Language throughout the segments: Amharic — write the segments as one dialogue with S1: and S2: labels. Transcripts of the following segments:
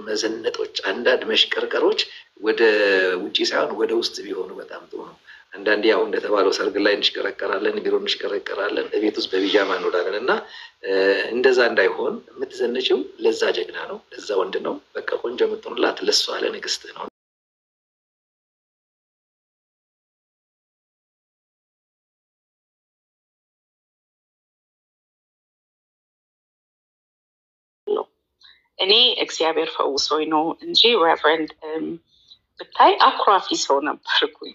S1: መዘነጦች አንዳንድ መሽቀርቀሮች ወደ ውጪ ሳይሆን ወደ ውስጥ ቢሆኑ በጣም ጥሩ ነው። አንዳንዴ ያው እንደተባለው ሰርግ ላይ እንሽከረከራለን፣ ቢሮ እንሽከረከራለን፣ ቤት ውስጥ በቢጃማ እንውላለን እና እንደዛ እንዳይሆን የምትዘነችው ለዛ ጀግና ነው፣ ለዛ ወንድ ነው። በቃ ቆንጆ የምትሆንላት ለሷ ለንግስት ነው።
S2: እኔ እግዚአብሔር ፈውሶኝ ነው እንጂ ሬቨረንድ ብታይ አኩራፊ ሰው ነበርኩኝ።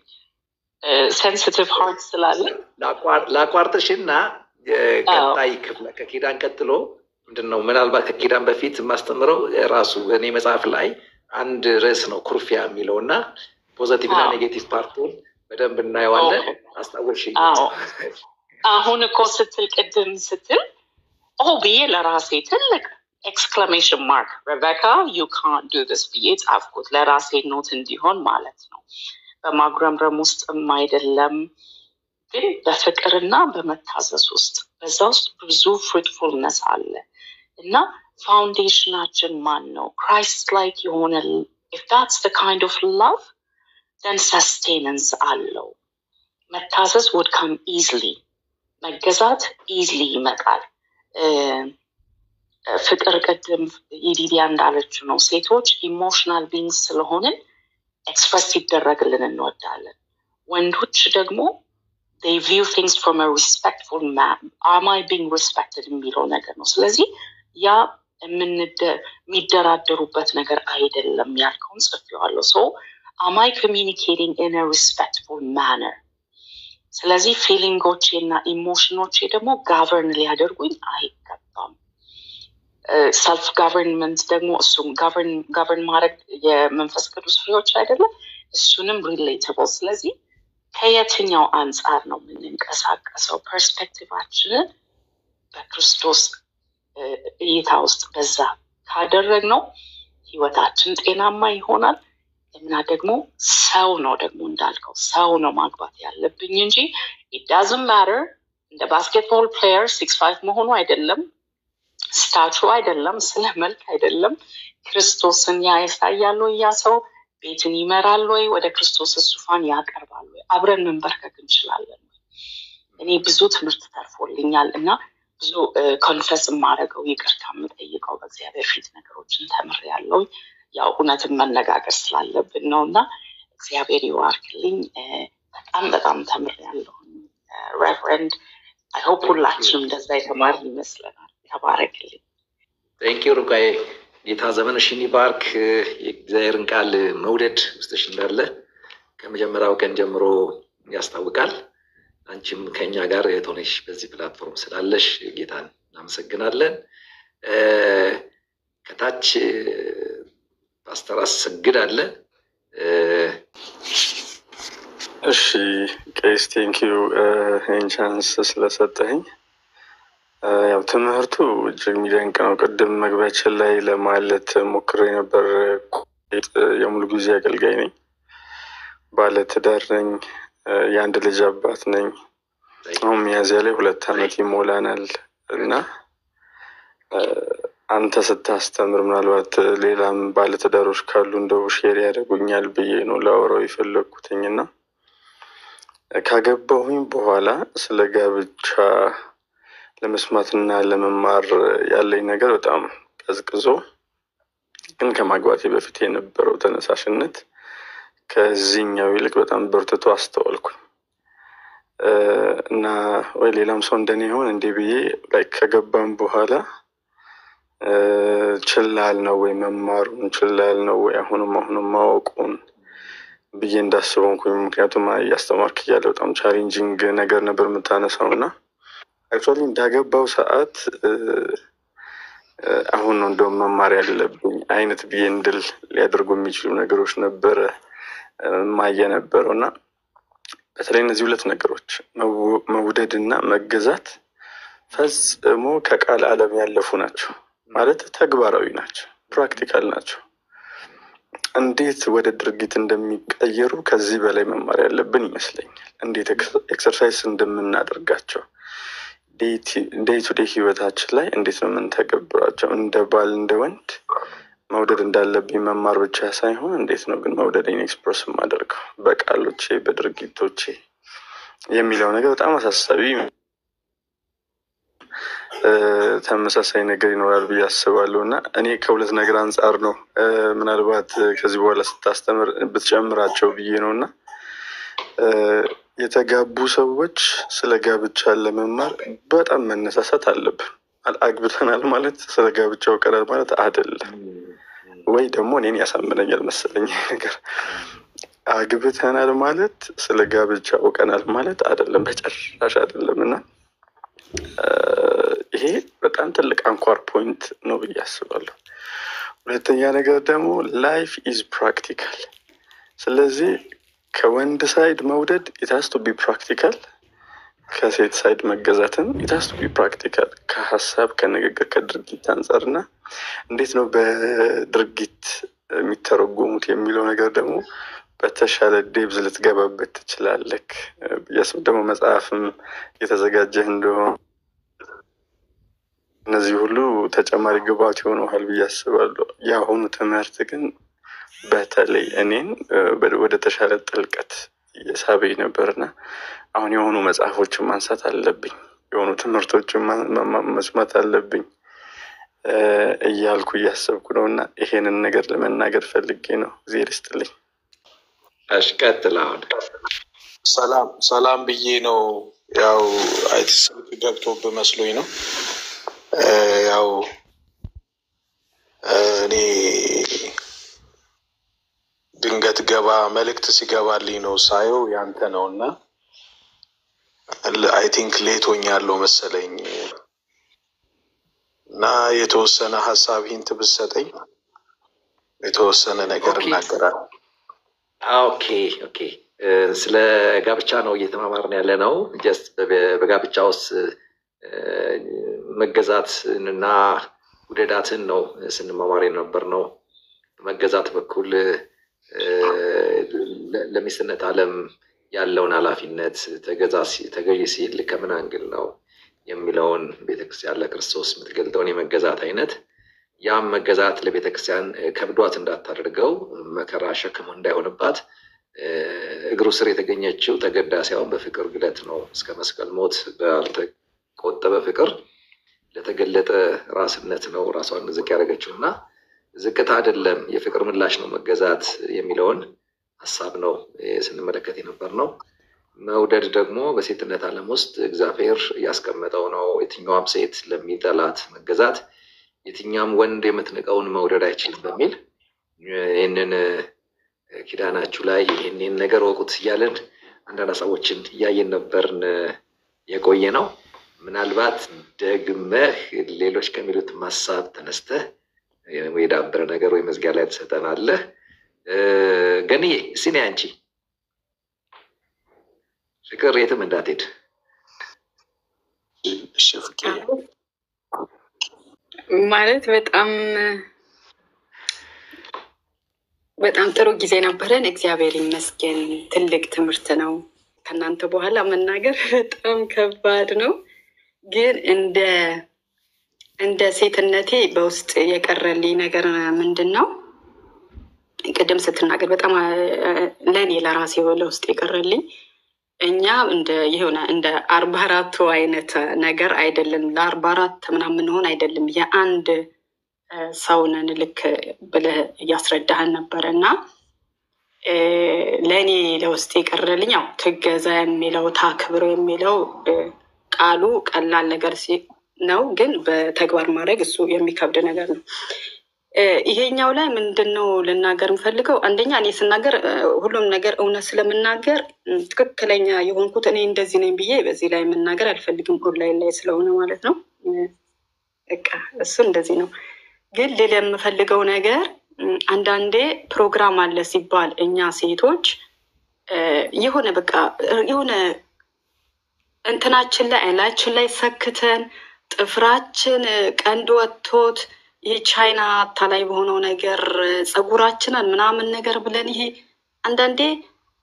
S2: ሴንሲቲቭ ሃርት ስላለ
S1: ላቋርጥሽና ቀጣይ ክፍለ ከኪዳን ቀጥሎ ምንድነው ምናልባት ከኪዳን በፊት የማስተምረው ራሱ እኔ መጽሐፍ ላይ አንድ ርዕስ ነው ኩርፊያ የሚለውና ፖዚቲቭ እና ኔጌቲቭ ፓርቱን በደንብ እናየዋለን። አስታውሽኝ።
S2: አሁን እኮ ስትል ቅድም ስትል ብዬ ለራሴ ትልቅ ኤክስክላሜሽን ማርክ ሬቤካ ዩ ካንት ዱ ዲስ ብዬ ጻፍኩት ለራሴ ኖት እንዲሆን ማለት ነው። በማጉረምረም ውስጥም አይደለም ግን በፍቅርና በመታዘዝ ውስጥ በዛ ውስጥ ብዙ ፍሩትፉልነስ አለ እና ፋውንዴሽናችን ማን ነው? ክራይስት ላይክ የሆነ if that's the kind of love then sustenance አለው። መታዘዝ would come easily፣ መገዛት easily ይመጣል። ፍቅር ቅድም ይዲዲያ እንዳለችው ነው ሴቶች ኢሞሽናል ቢንግስ ስለሆንን ኤክስፕረስ ይደረግልን እንወዳለን። ወንዶች ደግሞ they view things from a respectful manner. Am I being respected የሚለው ነገር ነው። ስለዚህ ያ የሚደራደሩበት ነገር አይደለም ያልከውን ጽፌዋለሁ። so am I communicating in a respectful manner? ስለዚህ ፊሊንጎቼ እና ኢሞሽኖቼ ደግሞ ጋቨርን ሊያደርጉኝ አይገባም። ሰልፍ ጋቨርንመንት ደግሞ እሱም ጋቨርን ማድረግ የመንፈስ ቅዱስ ፍሬዎች አይደለም፣ እሱንም ሪሌተብል። ስለዚህ ከየትኛው አንጻር ነው የምንንቀሳቀሰው? ፐርስፔክቲቫችንን በክርስቶስ እይታ ውስጥ በዛ ካደረግነው ህይወታችን ጤናማ ይሆናል። እና ደግሞ ሰው ነው ደግሞ እንዳልከው ሰው ነው ማግባት ያለብኝ እንጂ it doesn't matter እንደ ባስኬትቦል ፕሌየር 6'5" መሆኑ አይደለም፣ ስታቹ አይደለም፣ ስለ መልክ አይደለም። ክርስቶስን ያሳያል ወይ? ያ ሰው ቤትን ይመራል ወይ? ወደ ክርስቶስ ዙፋን ያቀርባል ወይ? አብረን መንበርከክ እንችላለን ወይ? እኔ ብዙ ትምህርት ተርፎልኛል እና ብዙ ኮንፈስ የማደርገው ይቅርታ የምጠይቀው በእግዚአብሔር ፊት ነገሮችን ተምሬያለሁ። ያው እውነትን መነጋገር ስላለብን ነው እና እግዚአብሔር ይባርክልኝ። በጣም ተምሬያለሁ ሬቨረንድ። አይ ሆፕ ሁላችንም እንደዛ የተማርን ይመስለናል። ተባረክልኝ።
S1: ቴንክ ዩ ሩቃዬ። ጌታ ዘመንሽን ይባርክ። የእግዚአብሔርን ቃል መውደድ ውስጥሽ እንዳለ ከመጀመሪያው ቀን ጀምሮ ያስታውቃል። አንቺም ከኛ ጋር የተሆነሽ በዚህ ፕላትፎርም ስላለሽ ጌታን እናመሰግናለን። ከታች ፓስተር አሰግድ አለ።
S3: እሺ ቄስ ቴንኪዩ ይህን ቻንስ ስለሰጠኝ። ያው ትምህርቱ እጅግ የሚደንቅ ነው። ቅድም መግቢያችን ላይ ለማለት ሞክሬ ነበር። የሙሉ ጊዜ አገልጋይ ነኝ፣ ባለትዳር ነኝ፣ የአንድ ልጅ አባት ነኝ። አሁን ሚያዝያ ላይ 2 ዓመት ይሞላናል እና አንተ ስታስተምር ምናልባት ሌላም ባለትዳሮች ካሉ እንደው ሼር ያደርጉኛል ብዬ ነው ላወራው የፈለግኩትኝና ካገባሁኝ በኋላ ስለ ጋብቻ ለመስማትና ለመማር ያለኝ ነገር በጣም ቀዝቅዞ፣ ግን ከማግባቴ በፊት የነበረው ተነሳሽነት ከዚህኛው ይልቅ በጣም በርትቶ አስተዋልኩኝ እና ወይ ሌላም ሰው እንደኔ ይሆን እንዴ ብዬ ከገባም በኋላ ችላል ነው ወይ መማሩን፣ ችላል ነው ወይ አሁንም ማወቁን ብዬ እንዳስበንኩኝ። ምክንያቱም እያስተማርክ እያለ በጣም ቻሌንጂንግ ነገር ነበር የምታነሳውና አክቹዋሊ እንዳገባው ሰዓት አሁን ነው እንደውም መማር ያለብኝ አይነት ብዬ እንድል ሊያደርጉ የሚችሉ ነገሮች ነበረ ማየ ነበረውና በተለይ እነዚህ 2 ነገሮች መውደድና መገዛት ፈጽሞ ከቃል ዓለም ያለፉ ናቸው። ማለት ተግባራዊ ናቸው፣ ፕራክቲካል ናቸው። እንዴት ወደ ድርጊት እንደሚቀየሩ ከዚህ በላይ መማር ያለብን ይመስለኛል። እንዴት ኤክሰርሳይዝ እንደምናደርጋቸው ዴይ ቱ ዴይ ህይወታችን ላይ እንዴት ነው የምንተገብራቸው፣ እንደ ባል እንደ ወንድ መውደድ እንዳለብኝ መማር ብቻ ሳይሆን እንዴት ነው ግን መውደዴን ኤክስፕረስ የማደርገው በቃሎቼ በድርጊቶቼ የሚለው ነገር በጣም አሳሳቢ ተመሳሳይ ነገር ይኖራል ብዬ አስባለሁ። እና እኔ ከሁለት ነገር አንጻር ነው ምናልባት ከዚህ በኋላ ስታስተምር ብትጨምራቸው ብዬ ነው። እና የተጋቡ ሰዎች ስለ ጋብቻ ለመማር በጣም መነሳሳት አለብን። አግብተናል ማለት ስለ ጋብቻ አውቀናል ማለት አይደለም። ወይ ደግሞ እኔን ያሳምነኛል መሰለኝ ነገር አግብተናል ማለት ስለ ጋብቻ አውቀናል ማለት አይደለም፣ በጭራሽ አይደለም። እና ይሄ በጣም ትልቅ አንኳር ፖይንት ነው ብዬ አስባለሁ። ሁለተኛ ነገር ደግሞ ላይፍ ኢዝ ፕራክቲካል። ስለዚህ ከወንድ ሳይድ መውደድ it has to be practical፣ ከሴት ሳይድ መገዛትም it has to be practical፣ ከሀሳብ ከንግግር ከድርጊት አንጻርና እንዴት ነው በድርጊት የሚተረጎሙት የሚለው ነገር ደግሞ በተሻለ ዴብዝ ልትገባበት ትችላለህ። ያስብ ደግሞ መጽሐፍም የተዘጋጀህ እንደሆነ እነዚህ ሁሉ ተጨማሪ ግብዓት ይሆናል ብዬ አስባለሁ። የአሁኑ ትምህርት ግን በተለይ እኔን ወደ ተሻለ ጥልቀት እየሳበኝ ነበርና አሁን የሆኑ መጽሐፎችን ማንሳት አለብኝ፣ የሆኑ ትምህርቶችን መስማት አለብኝ እያልኩ እያሰብኩ ነው። እና ይሄንን ነገር ለመናገር ፈልጌ ነው። እግዚአብሔር ይስጥልኝ።
S1: እሺ ቀጥል። አሁን
S4: ሰላም ብዬ ነው። ያው አይተስልክ ገብቶብህ መስሎኝ ነው። ያው እኔ ድንገት መልእክት ሲገባልኝ ነው ሳየው ያንተ ነውና አይ ቲንክ ሌቶኛለሁ መሰለኝ እና የተወሰነ ሐሳብ ሂንት ብትሰጠኝ የተወሰነ ነገር እናገራለሁ።
S1: ኦኬ ስለ ጋብቻ ነው እየተማማርን ያለ ነው። ጀስት በጋብቻ ውስጥ መገዛትና ውደዳትን ነው ስንማማር የነበር ነው። በመገዛት በኩል ለሚስትነት ዓለም ያለውን ኃላፊነት ተገዢ ሲል ከምን አንግል ነው የሚለውን ቤተክርስቲያን ለክርስቶስ የምትገልጠውን የመገዛት አይነት፣ ያም መገዛት ለቤተክርስቲያን ከብዷት እንዳታደርገው መከራ ሸክም እንዳይሆንባት እግሩ ስር የተገኘችው ተገዳ ሳይሆን በፍቅር ግለት ነው። እስከ መስቀል ሞት ባልተቆጠበ ፍቅር ለተገለጠ ራስነት ነው ራሷን ዝቅ ያደረገችውና ዝቅታ አይደለም የፍቅር ምላሽ ነው መገዛት የሚለውን ሐሳብ ነው ስንመለከት የነበር ነው። መውደድ ደግሞ በሴትነት ዓለም ውስጥ እግዚአብሔር ያስቀመጠው ነው። የትኛውም ሴት ለሚጠላት መገዛት፣ የትኛውም ወንድ የምትንቀውን መውደድ አይችልም በሚል ይህንን ኪዳናችሁ ላይ ይህንን ነገር ወቁት እያለን አንዳንድ ሀሳቦችን እያየን ነበርን የቆየ ነው። ምናልባት ደግመህ ሌሎች ከሚሉት ሀሳብ ተነስተህ ወይ ዳበረ ነገር ወይ መዝጊያ ላይ ተሰጠናለህ። ገንዬ እስኪ አንቺ ፍቅር የትም እንዳትሄድ።
S5: ማለት በጣም ጥሩ ጊዜ ነበረን። እግዚአብሔር ይመስገን። ትልቅ ትምህርት ነው። ከእናንተ በኋላ መናገር በጣም ከባድ ነው፣ ግን እንደ ሴትነቴ በውስጥ የቀረልኝ ነገር ምንድን ነው? ቅድም ስትናገር በጣም ለእኔ ለራሴ ለውስጥ የቀረልኝ እኛ እንደ 44 አይነት ነገር አይደለም። ለ44 ምናምን ሆን አይደለም፣ የአንድ ሰውነን ልክ ብለህ እያስረዳህን ነበረ። እና ለእኔ ለውስጥ የቀረልኝ ያው ትገዛ የሚለው ታክብሮ የሚለው ቃሉ ቀላል ነገር ነው፣ ግን በተግባር ማድረግ እሱ የሚከብድ ነገር ነው። ይሄኛው ላይ ምንድነው ልናገር የምፈልገው? አንደኛ እኔ ስናገር ሁሉም ነገር እውነት ስለምናገር ትክክለኛ የሆንኩት እኔ እንደዚህ ነኝ ብዬ በዚህ ላይ መናገር አልፈልግም፣ ኦንላይን ላይ ስለሆነ ማለት ነው። በቃ እሱ እንደዚህ ነው። ግን ልል የምፈልገው ነገር አንዳንዴ ፕሮግራም አለ ሲባል እኛ ሴቶች የሆነ እንትናችን ላይ አይናችን ላይ ሰክተን ጥፍራችን ቀንድ ወጥቶት የቻይና አታላይ በሆነው ነገር ፀጉራችንን ምናምን ነገር ብለን ይሄ አንዳንዴ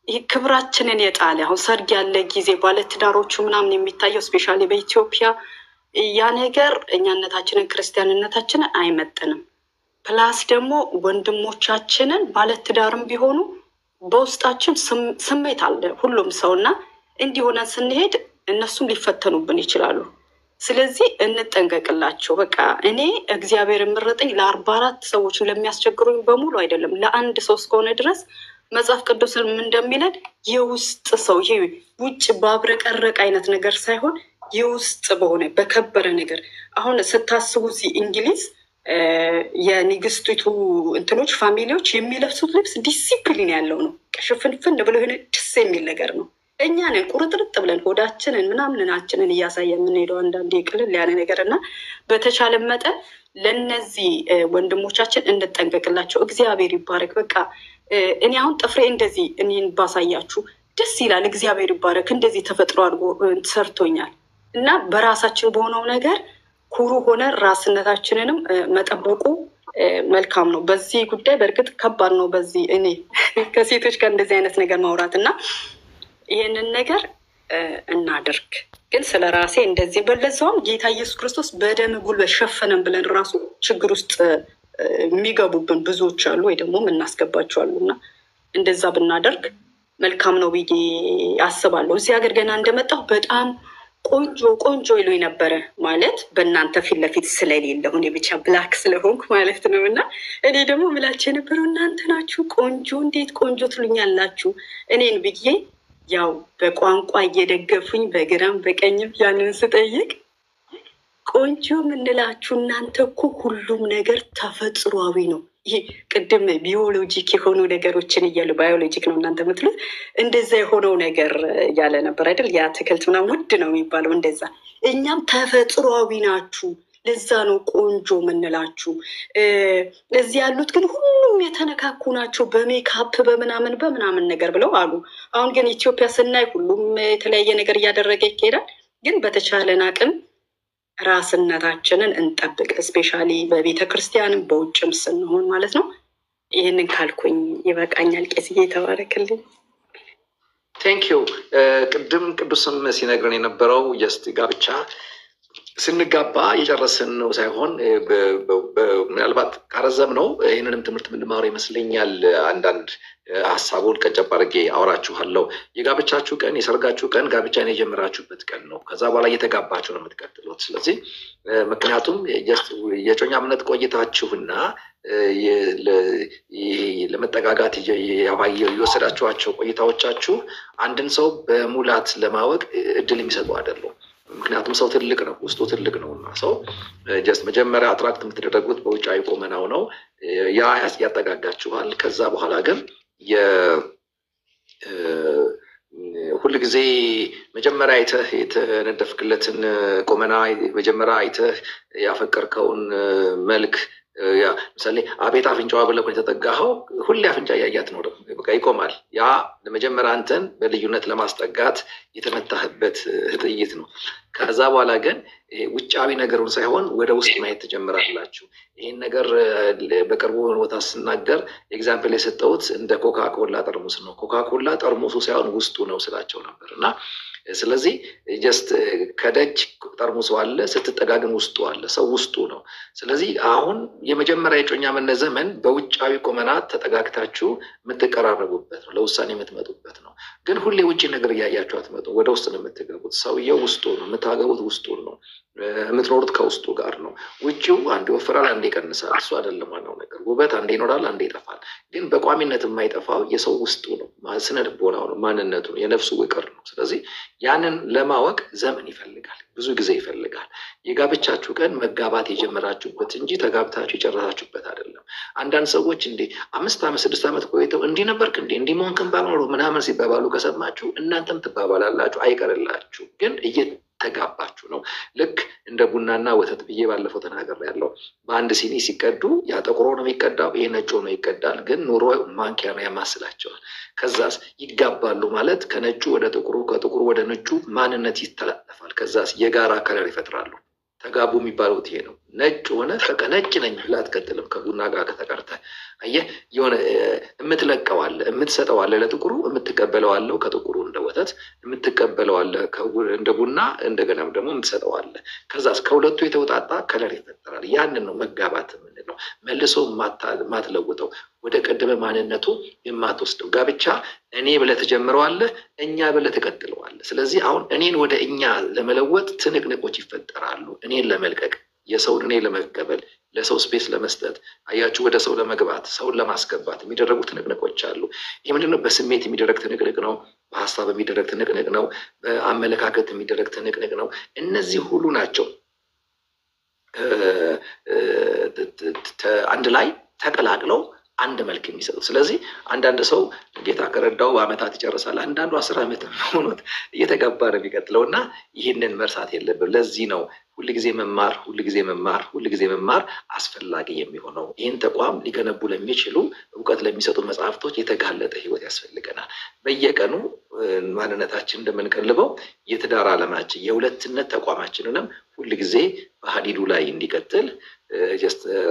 S5: ይሄ ክብራችንን የጣለ አሁን ሰርግ ያለ ጊዜ ባለትዳሮቹ ምናምን የሚታየው ስፔሻሊ በኢትዮጵያ ያ ነገር እኛነታችንን ክርስቲያንነታችንን አይመጥንም። ፕላስ ደግሞ ወንድሞቻችንን ባለትዳርም ቢሆኑ በውስጣችን ስሜት አለ ሁሉም ሰውና እንዲሆነ ስንሄድ እነሱም ሊፈተኑብን ይችላሉ። ስለዚህ እንጠንቀቅላቸው። በቃ እኔ እግዚአብሔር ምረጠኝ ለ44 ሰዎች ለሚያስቸግሩኝ በሙሉ አይደለም ለአንድ ሰው እስከሆነ ድረስ መጽሐፍ ቅዱስም እንደሚለን የውስጥ ሰው ይሄ ውጭ ባብረቀረቅ አይነት ነገር ሳይሆን የውስጥ በሆነ በከበረ ነገር አሁን ስታስቡ እዚህ እንግሊዝ የንግስቲቱ እንትኖች ፋሚሊዎች የሚለብሱት ልብስ ዲሲፕሊን ያለው ነው። ሽፍንፍን ብሎ የሆነ ደስ የሚል ነገር ነው። እኛ ነን ቁርጥርጥ ብለን ሆዳችንን ምናምንናችንን እያሳየ የምንሄደው አንዳንዴ ቅልል ያለ ነገር እና በተቻለ መጠን ለእነዚህ ወንድሞቻችን እንጠንቀቅላቸው። እግዚአብሔር ይባረክ። በቃ እኔ አሁን ጥፍሬ እንደዚህ እኔን ባሳያችሁ ደስ ይላል። እግዚአብሔር ይባረክ። እንደዚህ ተፈጥሮ አድርጎ ሰርቶኛል እና በራሳችን በሆነው ነገር ኩሩ ሆነ ራስነታችንንም መጠበቁ መልካም ነው። በዚህ ጉዳይ በእርግጥ ከባድ ነው። በዚህ እኔ ከሴቶች ጋር እንደዚህ አይነት ነገር ማውራት እና ይህንን ነገር እናድርግ። ግን ስለ ራሴ እንደዚህ በለዛውም ጌታ ኢየሱስ ክርስቶስ በደም ጉልበት ሸፈነን ብለን ራሱ ችግር ውስጥ የሚገቡብን ብዙዎች አሉ፣ ወይ ደግሞ የምናስገባቸው አሉ እና እንደዛ ብናደርግ መልካም ነው ብዬ አስባለሁ። እዚህ ሀገር ገና እንደመጣሁ በጣም ቆንጆ ቆንጆ ይሉኝ ነበረ። ማለት በእናንተ ፊት ለፊት ስለሌለሁ እኔ ብቻ ብላክ ስለሆንኩ ማለት ነው። እና እኔ ደግሞ ምላቸው የነበረው እናንተ ናችሁ ቆንጆ፣ እንዴት ቆንጆ ትሉኛላችሁ እኔን ብዬ ያው በቋንቋ እየደገፉኝ በግራም በቀኝም ያንን ስጠይቅ ቆንጆ የምንላችሁ እናንተ እኮ ሁሉም ነገር ተፈጥሯዊ ነው። ይሄ ቅድም ቢዮሎጂክ የሆኑ ነገሮችን እያሉ ባዮሎጂክ ነው እናንተ የምትሉት እንደዛ የሆነው ነገር እያለ ነበር አይደል? የአትክልት ምናምን ውድ ነው የሚባለው እንደዛ። እኛም ተፈጥሯዊ ናችሁ፣ ለዛ ነው ቆንጆ የምንላችሁ። እዚህ ያሉት ግን ሁሉም የተነካኩ ናቸው በሜካፕ በምናምን ነገር ብለው አሉ። አሁን ግን ኢትዮጵያ ስናይ ሁሉም የተለያየ ነገር እያደረገ ይሄዳል። ግን በተቻለን አቅም ራስነታችንን እንጠብቅ። እስፔሻሊ በቤተ ክርስቲያንም በውጭም ስንሆን ማለት ነው። ይህንን ካልኩኝ ይበቃኛል። ቄስዬ ተባረክልኝ።
S1: ቴንኪዩ። ቅድም ቅዱስም ሲነግረን የነበረው ጀስት ጋብቻ ስንጋባ የጨረስን ነው ሳይሆን ምናልባት ካረዘም ነው ይህንንም ትምህርት የምንማረው ይመስለኛል። አንዳንድ ሀሳቡን ቀንጨብ አድርጌ አወራችኋለሁ። የጋብቻችሁ ቀን የሰርጋችሁ ቀን ጋብቻን የጀመራችሁበት ቀን ነው። ከዛ በኋላ እየተጋባችሁ ነው የምትቀጥሉት። ስለዚህ ምክንያቱም የጮኛምነት ቆይታችሁና ለመጠጋጋት የወሰዳችኋቸው ቆይታዎቻችሁ አንድን ሰው በሙላት ለማወቅ እድል የሚሰጡ አይደሉም። ምክንያቱም ሰው ትልቅ ነው፣ ውስጡ ትልቅ ነው እና ሰው ጀስት መጀመሪያ አትራክት የምትደረጉት በውጫዊ ቁመናው ነው። ያ ያጠጋጋችኋል። ከዛ በኋላ ግን ሁልጊዜ መጀመሪያ አይተህ የተነደፍክለትን ቁመና መጀመሪያ አይተህ ያፈቀርከውን መልክ ምሳሌ አቤት አፍንጫዋ ብለህ የተጠጋኸው ሁሌ አፍንጫ እያያት ነው በቃ ይቆማል። ያ ለመጀመሪያ አንተን በልዩነት ለማስጠጋት የተመታህበት ጥይት ነው። ከዛ በኋላ ግን ውጫዊ ነገሩን ሳይሆን ወደ ውስጥ ማየት ትጀምራላችሁ። ይህን ነገር በቅርቡ ቦታ ስናገር ኤግዛምፕል የሰጠሁት እንደ ኮካኮላ ጠርሙስ ነው። ኮካኮላ ጠርሙሱ ሳይሆን ውስጡ ነው ስላቸው ነበር እና ስለዚህ ጀስት ከደጅ ጠርሙሱ አለ፣ ስትጠጋግን ውስጡ አለ። ሰው ውስጡ ነው። ስለዚህ አሁን የመጀመሪያ የጮኛምነት ዘመን በውጫዊ ቁመና ተጠጋግታችሁ የምትቀራረቡበት ነው፣ ለውሳኔ የምትመጡበት ነው። ግን ሁሌ ውጭ ነገር እያያችሁ አትመጡ፣ ወደ ውስጥ ነው የምትገቡት። ሰውየው ውስጡ ነው፣ የምታገቡት ውስጡ ነው፣ የምትኖሩት ከውስጡ ጋር ነው። ውጭው አንዴ ይወፍራል፣ አንዴ ይቀንሳል። እሱ አይደለም ዋናው ነገር። ውበት አንዴ ይኖራል፣ አንዴ ይጠፋል። ግን በቋሚነት የማይጠፋው የሰው ውስጡ ነው፣ ስነ ልቦናው ነው፣ ማንነቱ ነው፣ የነፍሱ ውቅር ነው። ስለዚህ ያንን ለማወቅ ዘመን ይፈልጋል፣ ብዙ ጊዜ ይፈልጋል። የጋብቻችሁ ቀን መጋባት የጀመራችሁበት እንጂ ተጋብታችሁ የጨረሳችሁበት አይደለም። አንዳንድ ሰዎች እንዴ 5 ዓመት 6 ዓመት ቆይተው እንዲህ ነበርክ እንዴ እንዲህ መሆን ክንባኖሩ ምናምን ሲባባሉ ከሰማችሁ እናንተም ትባባላላችሁ፣ አይቀርላችሁ። ግን እየተጋባችሁ ነው። ልክ እንደ ቡናና ወተት ብዬ ባለፈው ተናገር ያለው በአንድ ሲኒ ሲቀዱ ያ ጠቁሮ ነው የሚቀዳው፣ ይሄ ነጭ ነው ይቀዳል። ግን ኑሮ ማንኪያ ነው ያማስላቸዋል። ከዛስ ይጋባሉ ማለት ከነጩ ወደ ጥቁሩ ከጥቁሩ ወደ ነጩ ማንነት ይተላለፋል። ከዛስ የጋራ ከለር ይፈጥራሉ። ተጋቡ የሚባለው ይሄ ነው። ነጭ ሆነ በቃ ነጭ ነኝ ብለህ አትቀጥልም። ከቡና ጋር ከተቀርተ አየህ የሆነ የምትለቀዋለ የምትሰጠዋለ ለጥቁሩ የምትቀበለዋለ ከጥቁሩ እንደ ወተት የምትቀበለዋለ እንደ ቡና እንደገናም ደግሞ የምትሰጠዋለ። ከዛስ ከሁለቱ የተውጣጣ ከለር ይፈጠራል። ያንን ነው መጋባት የምንለው። ነው። መልሶ ማትለውጠው ወደ ቀደመ ማንነቱ የማትወስደው ጋብቻ እኔ ብለህ ትጀምረዋለህ፣ እኛ ብለህ ትቀጥለዋለህ። ስለዚህ አሁን እኔን ወደ እኛ ለመለወጥ ትንቅንቆች ይፈጠራሉ። እኔን ለመልቀቅ የሰውን እኔ ለመቀበል ለሰው ስፔስ ለመስጠት አያችሁ፣ ወደ ሰው ለመግባት ሰውን ለማስገባት የሚደረጉ ትንቅንቆች አሉ። ይህ ምንድነው? በስሜት የሚደረግ ትንቅንቅ ነው። በሀሳብ የሚደረግ ትንቅንቅ ነው። በአመለካከት የሚደረግ ትንቅንቅ ነው። እነዚህ ሁሉ ናቸው አንድ ላይ ተቀላቅለው አንድ መልክ የሚሰጡ። ስለዚህ አንዳንድ ሰው ጌታ ከረዳው በአመታት ይጨርሳል። አንዳንዱ 10 ዓመት ሆኖት እየተጋባ ነው የሚቀጥለው እና ይህንን መርሳት የለብን። ለዚህ ነው ሁልጊዜ መማር አስፈላጊ የሚሆነው። ይህን ተቋም ሊገነቡ ለሚችሉ እውቀት ለሚሰጡ መጽሐፍቶች የተጋለጠ ህይወት ያስፈልገናል። በየቀኑ ማንነታችን እንደምንቀልበው የትዳር ዓለማችን የሁለትነት ተቋማችንንም ሁልጊዜ በሀዲዱ ላይ እንዲቀጥል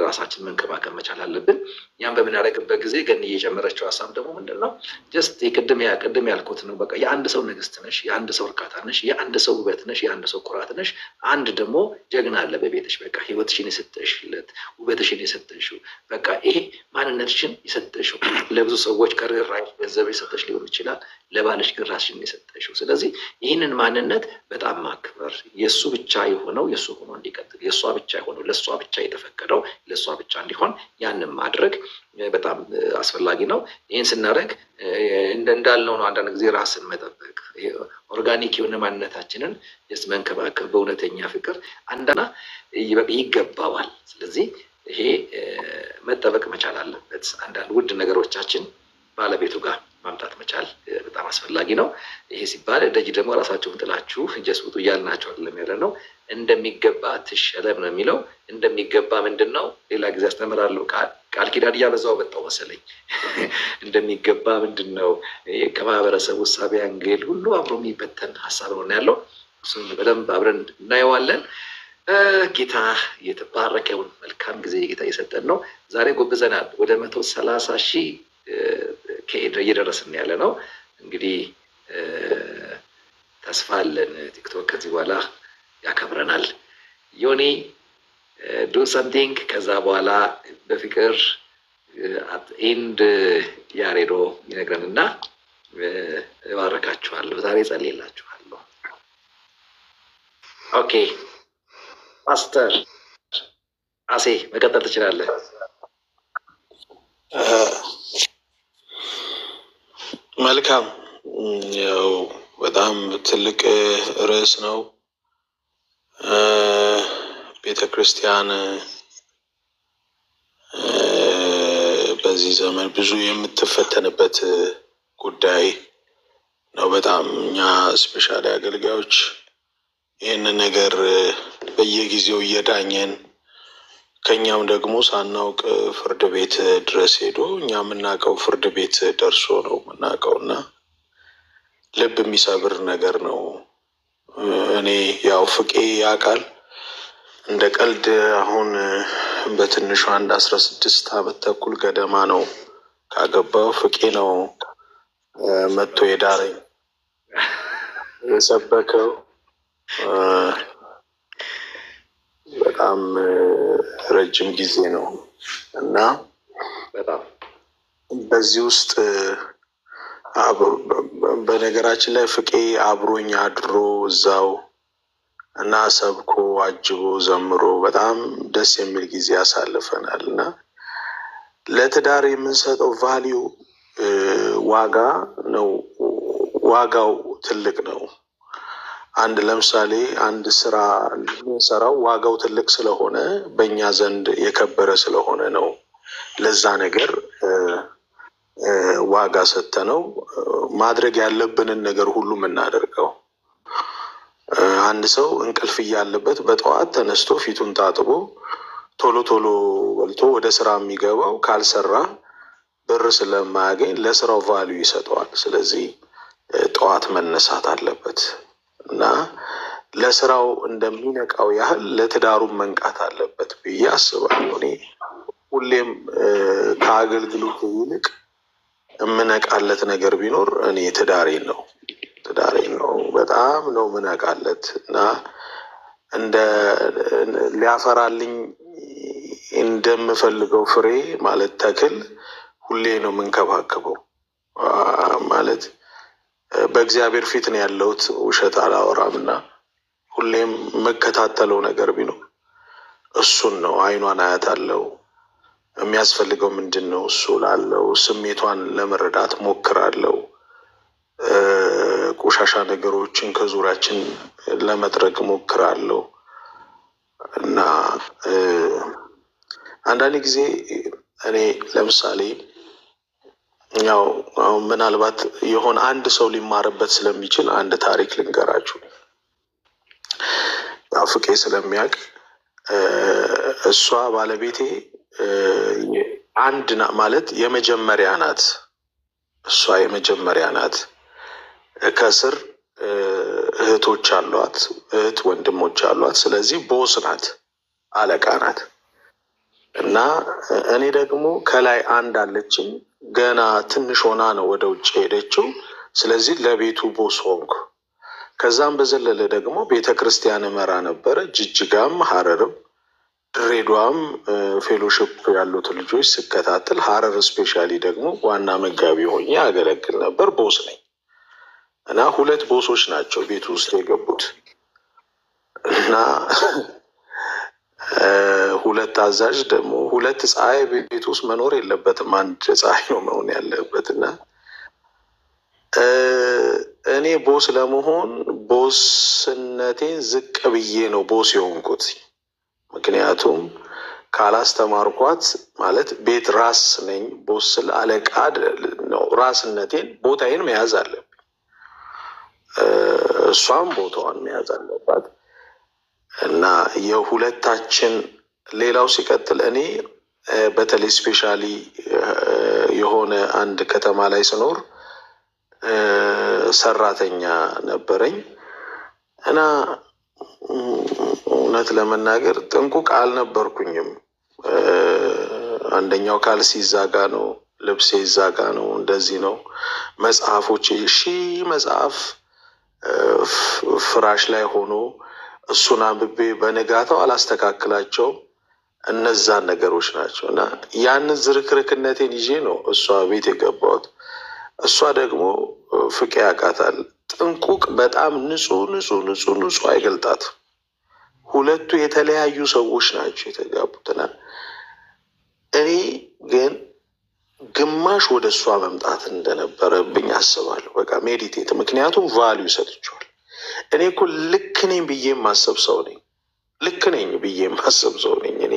S1: ራሳችን መንከባከብ መቻል አለብን። ያን በምናደርግበት ጊዜ ግን እየጨመረችው ሀሳብ ደግሞ ምንድነው? ጀስት ቅድም ያልኩት ነው። በቃ የአንድ ሰው ንግስት ነሽ፣ የአንድ ሰው እርካታ ነሽ፣ የአንድ ሰው ውበት ነሽ፣ የአንድ ሰው ኩራት ነሽ። አንድ ደግሞ ጀግና አለ በቤትሽ። በቃ ህይወትሽን የሰጠሽለት፣ ውበትሽን የሰጠሽው፣ በቃ ይሄ ማንነትሽን የሰጠሽው። ለብዙ ሰዎች ከርህራሄ ገንዘብ የሰጠሽ ሊሆን ይችላል፣ ለባልሽ ግን ራስሽን የሰጠሽው። ስለዚህ ይህንን ማንነት በጣም ማክበር፣ የእሱ ብቻ የሆነው የእሱ ሆኖ እንዲቀጥል፣ የእሷ ብቻ የሆነው ለእሷ ብቻ የተፈቀደው ለእሷ ብቻ እንዲሆን ያንን ማድረግ በጣም አስፈላጊ ነው። ይህን ስናደርግ እንዳልነው ነው። አንዳንድ ጊዜ ራስን መጠበቅ፣ ኦርጋኒክ የሆነ ማንነታችንን መንከባከብ በእውነተኛ ፍቅር አንዳና ይገባዋል። ስለዚህ ይሄ መጠበቅ መቻል አለበት። አንዳንድ ውድ ነገሮቻችን ባለቤቱ ጋር ማምጣት መቻል በጣም አስፈላጊ ነው። ይሄ ሲባል ደጅ ደግሞ ራሳቸውን ጥላችሁ እንጀት ውጡ እያልናቸው አይደለም ያለ ነው። እንደሚገባ ትሸለም ነው የሚለው። እንደሚገባ ምንድን ነው? ሌላ ጊዜ አስተምራለሁ። ቃል ኪዳን እያበዛው በጣው መሰለኝ። እንደሚገባ ምንድን ነው? ከማህበረሰቡ እሳቤ አንግል ሁሉ አብሮ የሚበተን ሀሳብ ነው ያለው። እሱን በደንብ አብረን እናየዋለን። ጌታ የተባረከውን መልካም ጊዜ ጌታ እየሰጠን ነው። ዛሬ ጎብዘናል። ወደ 130,000 እየደረስን ያለ ነው። እንግዲህ ተስፋ አለን ቲክቶክ ከዚህ በኋላ ያከብረናል። ዮኒ ዱ ሰምቲንግ ከዛ በኋላ በፍቅር አት ኤንድ ያሬዶ ይነግረንና እባረካችኋለሁ። ዛሬ ጸልይላችኋለሁ። ኦኬ ፓስተር አሴ መቀጠል ትችላለህ።
S4: መልካም። ያው በጣም ትልቅ ርዕስ ነው። ቤተ ክርስቲያን በዚህ ዘመን ብዙ የምትፈተንበት ጉዳይ ነው። በጣም እኛ ስፔሻሊ አገልጋዮች ይህንን ነገር በየጊዜው እየዳኘን ከኛም ደግሞ ሳናውቅ ፍርድ ቤት ድረስ ሄዶ እኛ የምናውቀው ፍርድ ቤት ደርሶ ነው የምናውቀውና ልብ የሚሰብር ነገር ነው። እኔ ያው ፍቄ ያውቃል እንደ ቀልድ አሁን በትንሹ 16 ዓመት ተኩል ገደማ ነው ካገባው። ፍቄ ነው መጥቶ የዳረኝ የሰበከው። በጣም ረጅም ጊዜ ነው እና በጣም በዚህ ውስጥ በነገራችን ላይ ፍቄ አብሮኝ አድሮ እዛው እና ሰብኮ አጅቦ ዘምሮ በጣም ደስ የሚል ጊዜ ያሳልፈናል። እና ለትዳር የምንሰጠው ቫልዩ ዋጋ ነው። ዋጋው ትልቅ ነው። አንድ ለምሳሌ አንድ ስራ የምንሰራው ዋጋው ትልቅ ስለሆነ በእኛ ዘንድ የከበረ ስለሆነ ነው ለዛ ነገር ዋጋ ሰጥተነው ማድረግ ያለብንን ነገር ሁሉ የምናደርገው። አንድ ሰው እንቅልፍ እያለበት በጠዋት ተነስቶ ፊቱን ታጥቦ ቶሎ ቶሎ በልቶ ወደ ስራ የሚገባው ካልሰራ ብር ስለማያገኝ ለስራው ቫልዩ ይሰጠዋል። ስለዚህ ጠዋት መነሳት አለበት እና ለስራው እንደሚነቃው ያህል ለትዳሩም መንቃት አለበት ብዬ አስባለሁ። እኔ ሁሌም ከአገልግሎት ይልቅ የምነቃለት ነገር ቢኖር እኔ ትዳሬን ነው በጣም ነው ምነቃለት እና እንደ ሊያፈራልኝ እንደምፈልገው ፍሬ ማለት ተክል ሁሌ ነው የምንከባከበው። ማለት በእግዚአብሔር ፊት ነው ያለሁት፣ ውሸት አላወራምና ሁሌም መከታተለው ነገር ቢኖር እሱን ነው። አይኗን አያታለው፣ የሚያስፈልገው ምንድነው እሱ ላለው ስሜቷን ለመረዳት ሞክራለው። ቆሻሻ ነገሮችን ከዙሪያችን ለመጥረግ ሞክራለው እና አንዳንድ ጊዜ እኔ ለምሳሌ ያው ምናልባት የሆነ አንድ ሰው ሊማርበት ስለሚችል አንድ ታሪክ ልንገራችሁ። ያው ፍቄ ስለሚያውቅ እሷ ባለቤቴ አንድ ማለት የመጀመሪያ ናት። እሷ የመጀመሪያ ናት። ከስር እህቶች አሏት፣ እህት ወንድሞች አሏት። ስለዚህ ቦስ ናት፣ አለቃ ናት። እና እኔ ደግሞ ከላይ አንድ አለችኝ፣ ገና ትንሽ ሆና ነው ወደ ውጭ ሄደችው። ስለዚህ ለቤቱ ቦስ ሆንኩ። ከዛም በዘለለ ደግሞ ቤተክርስቲያን መራ ነበረ፣ ጅጅጋም ሐረርም ድሬዳዋም ፌሎሺፕ ያሉት ልጆች ስከታተል፣ ሐረር ስፔሻሊ ደግሞ ዋና መጋቢ ሆኜ ያገለግል ነበር። ቦስ ነኝ እና ሁለት ቦሶች ናቸው ቤት ውስጥ የገቡት እና ሁለት አዛዥ ደግሞ ሁለት ፀሐይ ቤት ውስጥ መኖር የለበትም፣ አንድ ፀሐይ ነው መሆን ያለበት። እና እኔ ቦስ ለመሆን ቦስነቴን ዝቅ ብዬ ነው ቦስ የሆንኩት። ምክንያቱም ካላስተማርኳት ማለት ቤት ራስ ነኝ፣ ቦስ ስለ አለቃ ነው። ራስነቴን ቦታዬን መያዝ አለብኝ፣ እሷም ቦታዋን መያዝ አለባት። እና የሁለታችን ሌላው ሲቀጥል እኔ በተለይ ስፔሻሊ የሆነ አንድ ከተማ ላይ ስኖር ሰራተኛ ነበረኝ እና እውነት ለመናገር ጥንቁቅ አልነበርኩኝም። አንደኛው ካልሲ ይዛጋ ነው፣ ልብሴ ይዛጋ ነው፣ እንደዚህ ነው። መጽሐፎች መጽሐፍ ፍራሽ ላይ ሆኖ እሱን አንብቤ በነጋታው አላስተካክላቸውም። እነዛን ነገሮች ናቸው እና ያንን ዝርክርክነቴን ይዤ ነው እሷ ቤት የገባሁት። እሷ ደግሞ ፍቄ ያውቃታል፣ ጥንቁቅ በጣም ንጹህ አይገልጣት። ሁለቱ የተለያዩ ሰዎች ናቸው የተጋቡትና እኔ ግን ግማሽ ወደ እሷ መምጣት እንደነበረብኝ አስባለሁ። በቃ ሜዲቴት፣ ምክንያቱም ቫልዩ ሰጥቼዋል። እኔ እኮ ልክ ነኝ ብዬ ማሰብ ሰው ነኝ፣ ልክ ነኝ ብዬ ማሰብ ሰው ነኝ። እኔ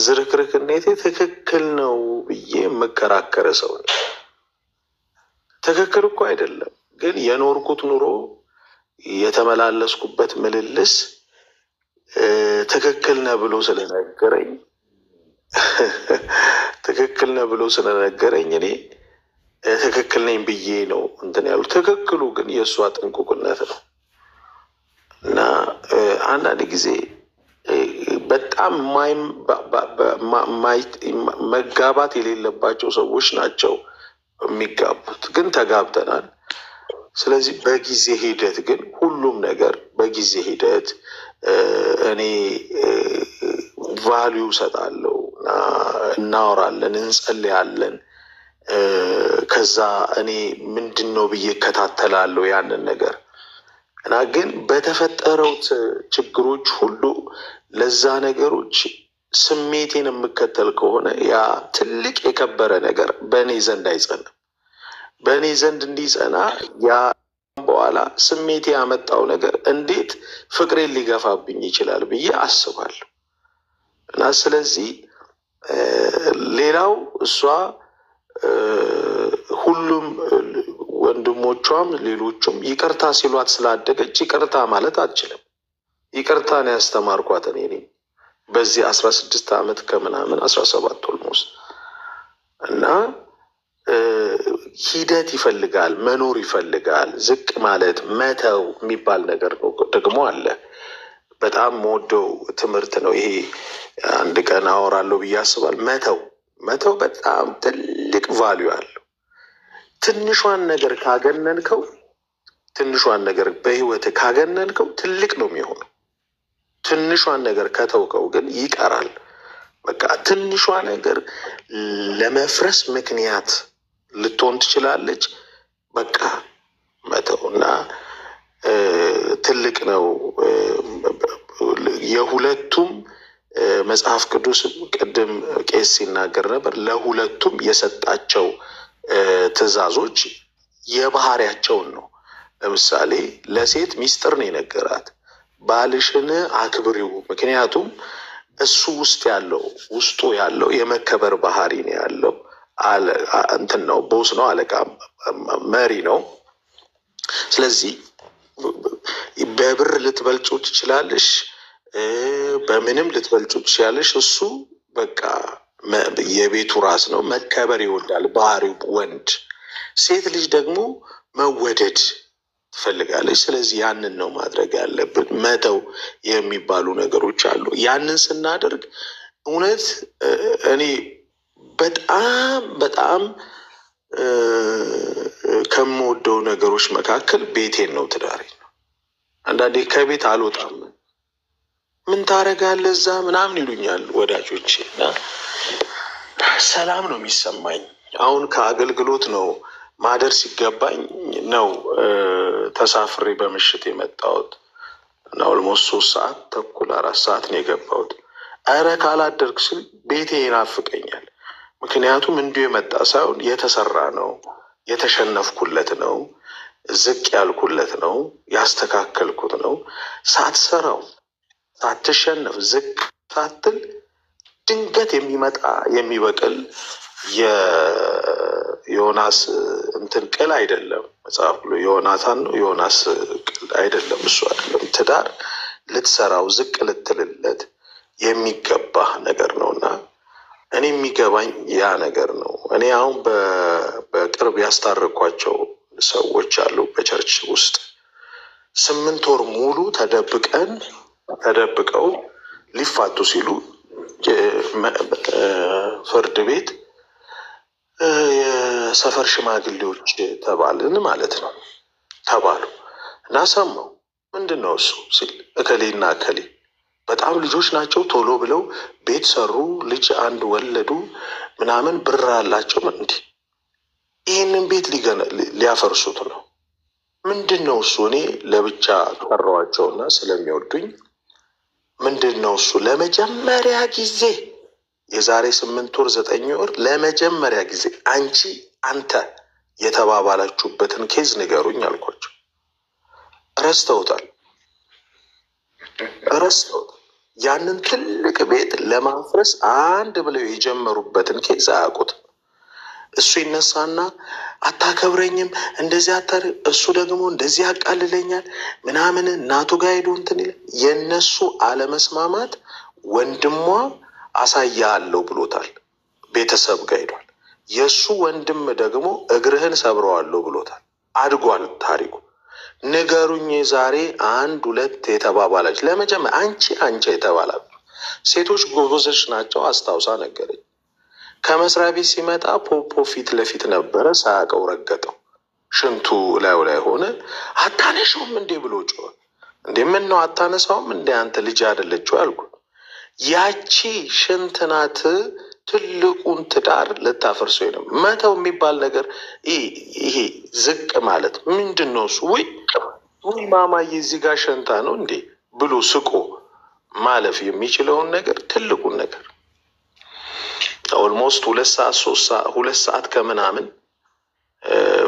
S4: ዝርክርክነቴ ትክክል ነው ብዬ መከራከረ ሰው ነኝ። ትክክል እኮ አይደለም፣ ግን የኖርኩት ኑሮ የተመላለስኩበት ምልልስ ትክክል ነው ብሎ ስለነገረኝ እኔ ትክክል ነኝ ብዬ ነው እንትን ያሉ። ትክክሉ ግን የእሷ ጥንቁቅነት ነው። እና አንዳንድ ጊዜ በጣም መጋባት የሌለባቸው ሰዎች ናቸው የሚጋቡት፣ ግን ተጋብተናል። ስለዚህ በጊዜ ሂደት ግን ሁሉም ነገር በጊዜ ሂደት እኔ ቫልዩ ሰጣለሁ፣ እናወራለን፣ እንጸልያለን። ከዛ እኔ ምንድነው ብዬ እከታተላለሁ ያንን ነገር እና ግን በተፈጠረው ችግሮች ሁሉ ለዛ ነገሮች ስሜቴን የምከተል ከሆነ ያ ትልቅ የከበረ ነገር በእኔ ዘንድ አይጸናም። በእኔ ዘንድ እንዲጸና ያ በኋላ ስሜቴ ያመጣው ነገር እንዴት ፍቅሬን ሊገፋብኝ ይችላል ብዬ አስባለሁ። እና ስለዚህ ሌላው እሷ ሁሉም ወንድሞቿም ሌሎቹም ይቅርታ ሲሏት ስላደገች ይቅርታ ማለት አትችልም። ይቅርታ ነው ያስተማርኳት እኔ ነኝ በዚህ 16 ዓመት ከምናምን 17 ኦልሞስት። እና ሂደት ይፈልጋል፣ መኖር ይፈልጋል። ዝቅ ማለት መተው የሚባል ነገር ደግሞ አለ። በጣም የምወደው ትምህርት ነው ይሄ። አንድ ቀን አወራለሁ ብዬ አስባለሁ። መተው በጣም ትልቅ ቫልዩ አለው። ትንሿን ነገር ካገነንከው፣ ትንሿን ነገር በህይወት ካገነንከው ትልቅ ነው የሚሆነው። ትንሿን ነገር ከተውከው ግን ይቀራል። በቃ ትንሿ ነገር ለመፍረስ ምክንያት ልትሆን ትችላለች። በቃ መተውና ትልቅ ነው። የሁለቱም መጽሐፍ ቅዱስ ቅድም ቄስ ሲናገር ነበር። ለሁለቱም የሰጣቸው ትእዛዞች የባህሪያቸውን ነው። ለምሳሌ ለሴት ሚስጥር ነው የነገራት፣ ባልሽን አክብሪው። ምክንያቱም እሱ ውስጡ ያለው የመከበር ባህሪ ነው ያለው። እንትን ነው፣ ቦስ ነው፣ አለቃ መሪ ነው። ስለዚህ በብር ልትበልጩ ትችላለሽ፣ በምንም ልትበልጩ ትችላለሽ። እሱ በቃ የቤቱ ራስ ነው፣ መከበር ይወዳል ባህሪው ወንድ። ሴት ልጅ ደግሞ መወደድ ትፈልጋለች። ስለዚህ ያንን ነው ማድረግ ያለብን። መተው የሚባሉ ነገሮች አሉ። ያንን ስናደርግ እውነት እኔ በጣም ከምወደው ነገሮች መካከል ቤቴን ነው፣ ትዳሬን ነው። አንዳንዴ ከቤት አልወጣም፣ ምን ታደርጋለህ እዛ ምናምን ይሉኛል ወዳጆቼ፣ እና ሰላም ነው የሚሰማኝ። አሁን ከአገልግሎት ነው ማደር ሲገባኝ ነው ተሳፍሬ በምሽት የመጣሁት እና ኦልሞስት 3 ሰዓት ተኩል 4 ሰዓት ነው የገባሁት። እረ ካላደርግ ስል ቤቴ ይናፍቀኛል። ምክንያቱም እንዲሁ የመጣ ሳይሆን የተሰራ ነው፣ የተሸነፍኩለት ነው፣ ዝቅ ያልኩለት ነው፣ ያስተካከልኩት ነው። ሳትሰራው ሳትሸነፍ ዝቅ ሳትል ድንገት የሚመጣ የሚበቅል የዮናስ እንትን ቅል አይደለም። መጽሐፍ ብሎ ዮናታን ነው፣ ዮናስ ቅል አይደለም። እሱ አይደለም። ትዳር ልትሰራው ዝቅ ልትልለት የሚገባ ነገር ነውና እኔ የሚገባኝ ያ ነገር ነው። እኔ አሁን በቅርብ ያስታረኳቸው ሰዎች አሉ በቸርች ውስጥ 8 ወር ሙሉ ተደብቀው ሊፋቱ ሲሉ ፍርድ ቤት የሰፈር ሽማግሌዎች ተባልን ማለት ነው ተባሉ እና ሰማው። ምንድን ነው እሱ ሲል እከሌና እከሌ በጣም ልጆች ናቸው፣ ቶሎ ብለው ቤት ሰሩ፣ ልጅ አንድ ወለዱ ምናምን፣ ብር አላቸው። እንዲህ ይህንን ቤት ሊያፈርሱት ነው። ምንድን ነው እሱ? እኔ ለብቻ ቀረዋቸውና ስለሚወዱኝ ምንድን ነው እሱ? ለመጀመሪያ ጊዜ የዛሬ 8 ወር 9 ወር ለመጀመሪያ ጊዜ አንተ የተባባላችሁበትን ኬዝ ንገሩኝ አልኳቸው። ረስተውታል። ያንን ትልቅ ቤት ለማፍረስ አንድ ብለው የጀመሩበትን ኬዝ አያውቁት። እሱ ይነሳና አታከብረኝም፣ እንደዚህ እሱ ደግሞ እንደዚህ ያቃልለኛል ምናምን፣ እናቱ ጋር ሄዶ እንትን ይላል። የእነሱ አለመስማማት ወንድሟ አሳያለሁ ብሎታል፣ ቤተሰብ ጋር ሄዷል። የእሱ ወንድም ደግሞ እግርህን ሰብረዋለሁ ብሎታል። አድጓል ታሪኩ። ንገሩኝ ዛሬ 1 2 የተባባላች ለመጀመሪያ አንቺ የተባላችሁ ሴቶች ጎበዞች ናቸው። አስታውሳ ነገረኝ። ከመስሪያ ቤት ሲመጣ ፖፖ ፊት ለፊት ነበረ፣ ሳያውቀው ረገጠው። ሽንቱ ላዩ ላይ ሆነ። አታነሻውም እንዴ ብሎ ጮኸ። እንዴ ምን ነው አታነሳውም እንዴ አንተ ልጅ አይደለችው አልኩ። ያቺ ሽንት ናት ትልቁን ትዳር ልታፈርሰው ነው። መተው የሚባል ነገር ይሄ ዝቅ ማለት ምንድን ነው እሱ? ወይ ማማዬ እዚህ ጋር ሸንታ ነው እንዴ ብሎ ስቆ ማለፍ የሚችለውን ነገር ትልቁን ነገር ኦልሞስት 2 ሰዓት ከምናምን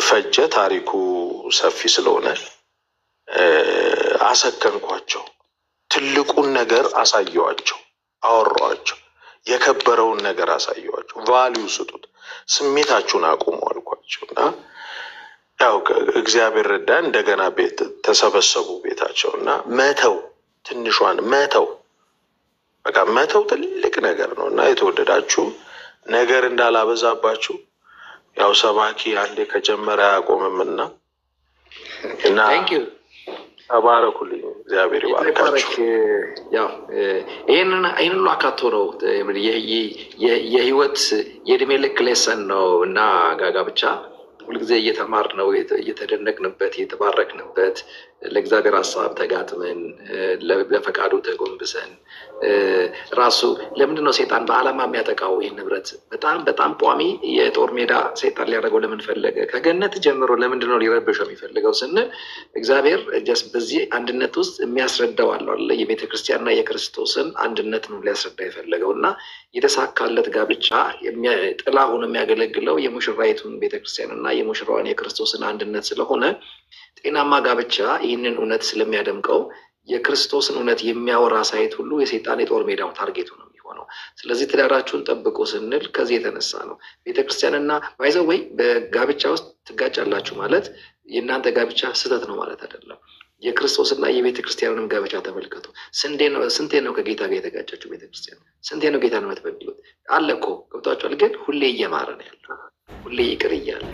S4: ፈጀ። ታሪኩ ሰፊ ስለሆነ አሰከንኳቸው። ትልቁን ነገር አሳየዋቸው፣ አወራዋቸው። የከበረውን ነገር አሳየዋቸው። ቫልዩ ስጡት፣ ስሜታችሁን አቁሙ አልኳቸው እና ያው እግዚአብሔር ረዳ። እንደገና ቤት ተሰበሰቡ ቤታቸው እና መተው ትንሿን በቃ መተው ትልቅ ነገር ነው እና የተወደዳችሁ ነገር እንዳላበዛባችሁ ያው ሰባኪ አንዴ ከጀመረ አያቆምምና እና ተባረኩልኝ። እግዚአብሔር ይባርካችሁ።
S1: ያው ይሄንን ሁሉ አካቶ ነው የህይወት የእድሜ ልክ ሌሰን ነው እና ጋጋ ብቻ ሁልጊዜ እየተማርነው እየተደነቅንበት እየተባረክንበት ለእግዚአብሔር ሀሳብ ተጋጥመን ለፈቃዱ ተጎንብሰን ራሱ ለምንድን ነው ሰይጣን በዓላማ የሚያጠቃው ይህን ንብረት በጣም በጣም ቋሚ የጦር ሜዳ ሰይጣን ሊያደርገው ለምን ፈለገ? ከገነት ጀምሮ ለምንድን ነው ሊረብሸው የሚፈልገው ስንል እግዚአብሔር በዚህ አንድነት ውስጥ የሚያስረዳው አለ የቤተ ክርስቲያንና የክርስቶስን አንድነት ነው ሊያስረዳ የፈለገው እና የተሳካለት ጋብቻ ጥላ ሆኖ የሚያገለግለው የሙሽራይቱን ቤተክርስቲያን እና የሙሽራዋን የክርስቶስን አንድነት ስለሆነ ጤናማ ጋብቻ ይህንን እውነት ስለሚያደምቀው የክርስቶስን እውነት የሚያወራ ሳይት ሁሉ የሰይጣን የጦር ሜዳው ታርጌቱ ነው የሚሆነው። ስለዚህ ትዳራችሁን ጠብቁ ስንል ከዚህ የተነሳ ነው። ቤተክርስቲያንና ባይዘው ወይ በጋብቻ ውስጥ ትጋጫላችሁ ማለት የእናንተ ጋብቻ ስህተት ነው ማለት አይደለም። የክርስቶስና የቤተክርስቲያንንም ጋብቻ ተመልከቱ። ስንቴ ነው ከጌታ ጋር የተጋጫችሁ ቤተክርስቲያን? ስንቴ ነው ጌታን የምትበድሉት? አለ እኮ ገብቷችኋል። ግን ሁሌ እየማረ ነው ያለው፣ ሁሌ ይቅር እያለ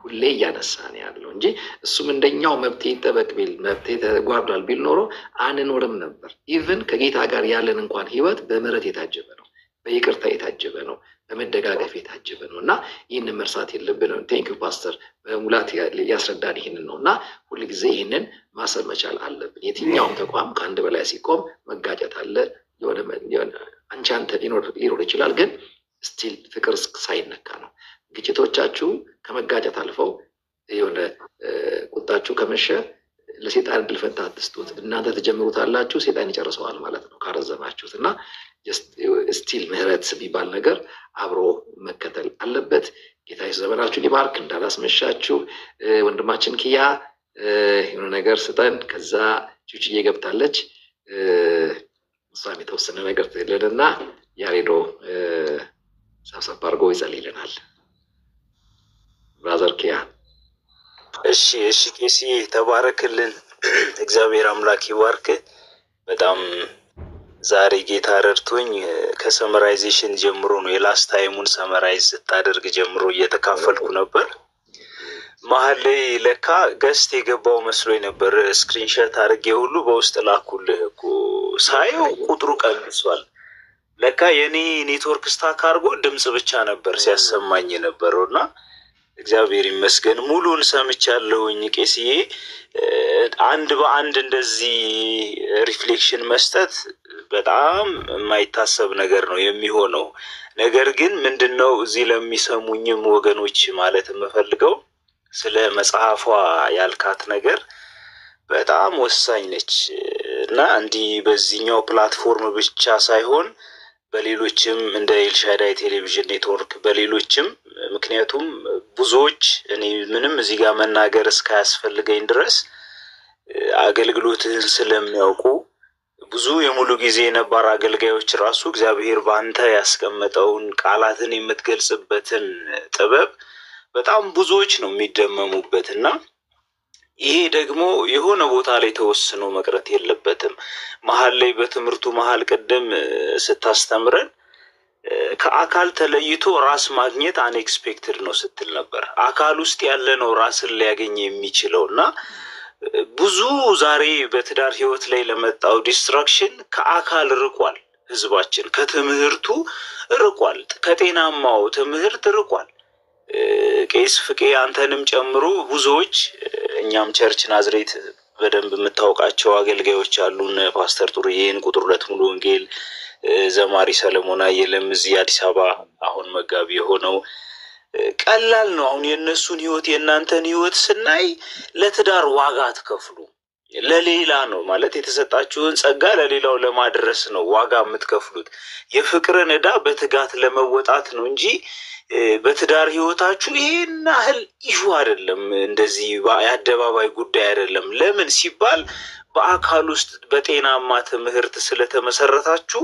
S1: ሁሌ እያነሳ ነው ያለው እንጂ እሱም እንደኛው መብቴ ይጠበቅ ቢል መብቴ ተጓድሏል ቢል ኖሮ አንኖርም ነበር። ኢቭን ከጌታ ጋር ያለን እንኳን ህይወት በምህረት የታጀበ ነው፣ በይቅርታ የታጀበ ነው፣ በመደጋገፍ የታጀበ ነው እና ይህንን መርሳት የለብንም። ቴንኪው ፓስተር በሙላት ያስረዳን ይህንን ነው እና ሁልጊዜ ይህንን ማሰብ መቻል አለብን። የትኛውም ተቋም ከአንድ በላይ ሲቆም መጋጨት አለ። የሆነ አንተ ሊኖር ይችላል፣ ግን ስቲል ፍቅር ሳይነካ ነው። ግጭቶቻችሁ ከመጋጨት አልፈው የሆነ ቁጣችሁ ከመሸ ለሰይጣን እድል ፈንታ አትስጡት። እናንተ ትጀምሩታላችሁ፣ ሰይጣን ይጨርሰዋል ማለት ነው ካረዘማችሁት እና ስቲል ምህረት የሚባል ነገር አብሮ መከተል አለበት። ጌታ ዘመናችሁን ይባርክ። እንዳላስመሻችሁ ወንድማችን ኪያ የሆነ ነገር ስጠን። ከዛ ቹችዬ ገብታለች፣ እሷም የተወሰነ ነገር ትልልና ያሬዶ ሰብሰብ አድርጎ ይጸልይልናል። ብራዘር ኪያ።
S6: እሺ ቄሲ ተባረክልን። እግዚአብሔር አምላክ ይባርክ። በጣም ዛሬ ጌታ ረድቶኝ ከሰመራይዜሽን ጀምሮ ነው የላስት ታይሙን ሰመራይዝ ስታደርግ ጀምሮ እየተካፈልኩ ነበር። መሀል ላይ ለካ ገስት የገባው መስሎኝ ነበር። ስክሪንሾት አድርጌ ሁሉ በውስጥ ላኩልህ እኮ ሳየው ቁጥሩ ቀንሷል። ለካ የኔ ኔትወርክ ስታክ አድርጎ ድምጽ ብቻ ነበር ሲያሰማኝ የነበረውና እግዚአብሔር ይመስገን ሙሉን ሰምቻለሁኝ። ቄስዬ አንድ በአንድ እንደዚህ ሪፍሌክሽን መስጠት በጣም የማይታሰብ ነገር ነው የሚሆነው። ነገር ግን ምንድነው እዚህ ለሚሰሙኝም ወገኖች ማለት የምፈልገው ስለ መጽሐፏ ያልካት ነገር በጣም ወሳኝ ነች እና እንዲህ በዚህኛው ፕላትፎርም ብቻ ሳይሆን በሌሎችም እንደ ኤልሻዳይ ቴሌቪዥን ኔትወርክ በሌሎችም ምክንያቱም ብዙዎች እኔ ምንም እዚህ ጋር መናገር እስካያስፈልገኝ ድረስ አገልግሎትህን ስለሚያውቁ ብዙ የሙሉ ጊዜ ነባር አገልጋዮች ራሱ እግዚአብሔር ባንተ ያስቀመጠውን ቃላትን የምትገልጽበትን ጥበብ በጣም ብዙዎች ነው የሚደመሙበትና ይሄ ደግሞ የሆነ ቦታ ላይ ተወስኖ መቅረት የለበትም። መሃል ላይ በትምህርቱ መሃል ቀደም ስታስተምረን ከአካል ተለይቶ ራስ ማግኘት አንኤክስፔክትድ ነው ስትል ነበር። አካል ውስጥ ያለ ነው ራስን ሊያገኝ የሚችለውና ብዙ ዛሬ በትዳር ህይወት ላይ ለመጣው ዲስትራክሽን ከአካል ርቋል። ህዝባችን ከትምህርቱ ርቋል፣ ከጤናማው ትምህርት ርቋል። ቄስ ፍቄ አንተንም ጨምሮ ብዙዎች እኛም ቸርች ናዝሬት በደንብ የምታውቃቸው አገልጋዮች አሉን። ፓስተር ጡርዬን ቁጥር 2 ሙሉ ወንጌል ዘማሪ ሰለሞን አየለም እዚህ አዲስ አበባ አሁን መጋቢ የሆነው ቀላል ነው። አሁን የነሱን ህይወት የናንተን ህይወት ስናይ ለትዳር ዋጋ አትከፍሉ። ለሌላ ነው ማለት የተሰጣችሁን ጸጋ ለሌላው ለማድረስ ነው ዋጋ የምትከፍሉት። የፍቅርን ዕዳ በትጋት ለመወጣት ነው እንጂ በትዳር ህይወታችሁ ይሄን ያህል ኢሹ አይደለም። እንደዚህ የአደባባይ ጉዳይ አይደለም። ለምን ሲባል በአካል ውስጥ በጤናማ ትምህርት ስለተመሰረታችሁ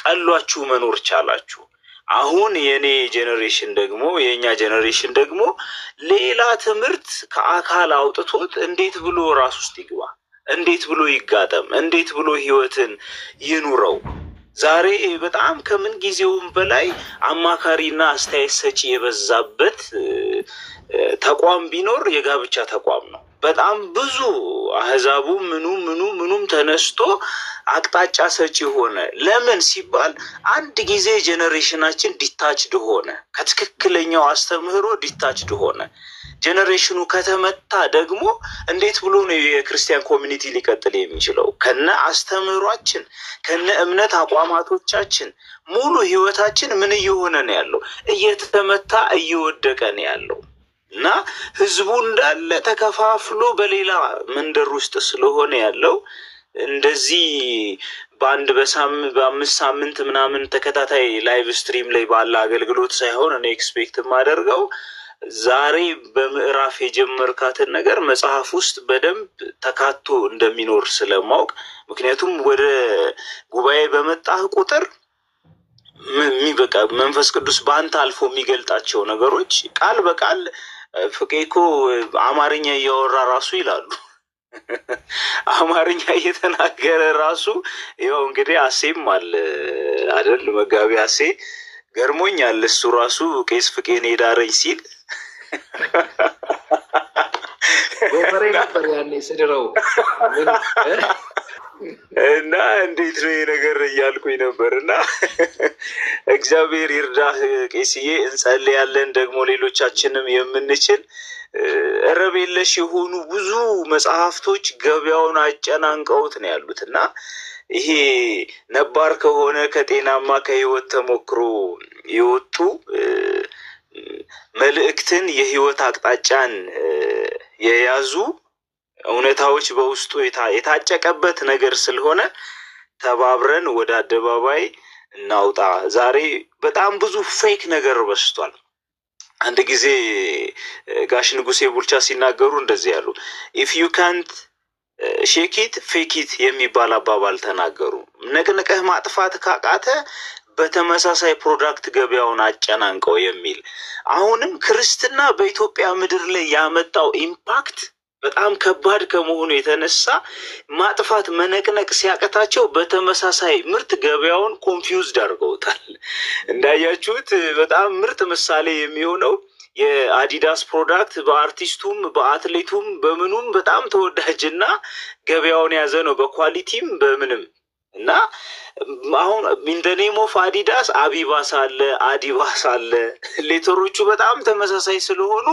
S6: ቀሏችሁ መኖር ቻላችሁ። አሁን የኔ ጄነሬሽን ደግሞ የኛ ጄነሬሽን ደግሞ ሌላ ትምህርት ከአካል አውጥቶት እንዴት ብሎ ራስ ውስጥ ይግባ፣ እንዴት ብሎ ይጋጠም፣ እንዴት ብሎ ህይወትን ይኑረው። ዛሬ በጣም ከምን ጊዜውም በላይ አማካሪና አስተያየት ሰጪ የበዛበት ተቋም ቢኖር የጋብቻ ተቋም ነው። በጣም ብዙ አህዛቡ ምኑም ተነስቶ አቅጣጫ ሰጪ ሆነ። ለምን ሲባል አንድ ጊዜ ጄኔሬሽናችን ዲታችድ ሆነ፣ ከትክክለኛው አስተምህሮ ዲታችድ ሆነ። ጄኔሬሽኑ ከተመታ ደግሞ እንዴት ብሎ ነው የክርስቲያን ኮሚኒቲ ሊቀጥል የሚችለው? ከነ አስተምህሯችን ከነ እምነት አቋማቶቻችን ሙሉ ህይወታችን ምን እየሆነ ነው ያለው? እየተመታ እየወደቀ ነው ያለው። እና ህዝቡ እንዳለ ተከፋፍሎ በሌላ መንደር ውስጥ ስለሆነ ያለው እንደዚህ በአምስት ሳምንት ምናምን ተከታታይ ላይቭ ስትሪም ላይ ባለ አገልግሎት ሳይሆን እኔ ኤክስፔክት የማደርገው ዛሬ በምዕራፍ የጀመርካትን ነገር መጽሐፍ ውስጥ በደንብ ተካቶ እንደሚኖር ስለማውቅ፣ ምክንያቱም ወደ ጉባኤ በመጣህ ቁጥር በቃ መንፈስ ቅዱስ በአንተ አልፎ የሚገልጣቸው ነገሮች ቃል በቃል ፍቄኮ አማርኛ እያወራ ራሱ ይላሉ። አማርኛ እየተናገረ ራሱ ያው እንግዲህ አሴም አለ አይደል? መጋቢ አሴ ገርሞኛል። እሱ ራሱ ቄስ ፍቄን ሄዳረኝ ሲል
S1: ጎፈሬ ነበር ያኔ ስድረው
S6: እና እንዴት ነው ነገር እያልኩኝ ነበርና እግዚአብሔር ይርዳህ ቄስዬ፣ እንጸልያለን። ደግሞ ሌሎቻችንም የምንችል ረብ የለሽ የሆኑ ብዙ መጽሐፍቶች ገበያውን አጨናንቀውት ነው ያሉትና ይሄ ነባር ከሆነ ከጤናማ ከህይወት ተሞክሮ የወጡ መልእክትን የህይወት አቅጣጫን የያዙ እውነታዎች በውስጡ የታጨቀበት ነገር ስለሆነ ተባብረን ወደ አደባባይ እናውጣ። ዛሬ በጣም ብዙ ፌክ ነገር በስቷል። አንድ ጊዜ ጋሽ ንጉሴ ቡልቻ ሲናገሩ እንደዚህ ያሉ if you can't shake it fake it የሚባል አባባል ተናገሩ። ነቅነቅህ ማጥፋት ካቃተ በተመሳሳይ ፕሮዳክት ገበያውን አጨናንቀው የሚል። አሁንም ክርስትና በኢትዮጵያ ምድር ላይ ያመጣው ኢምፓክት በጣም ከባድ ከመሆኑ የተነሳ ማጥፋት መነቅነቅ ሲያቀታቸው በተመሳሳይ ምርት ገበያውን ኮንፊውዝድ አድርገውታል። እንዳያችሁት በጣም ምርጥ ምሳሌ የሚሆነው የአዲዳስ ፕሮዳክት በአርቲስቱም በአትሌቱም በምኑም በጣም ተወዳጅና ገበያውን ያዘ ነው፣ በኳሊቲም በምንም። እና አሁን ኢን ዘ ኔም ኦፍ አዲዳስ አቢባስ አለ፣ አዲባስ አለ። ሌተሮቹ በጣም ተመሳሳይ ስለሆኑ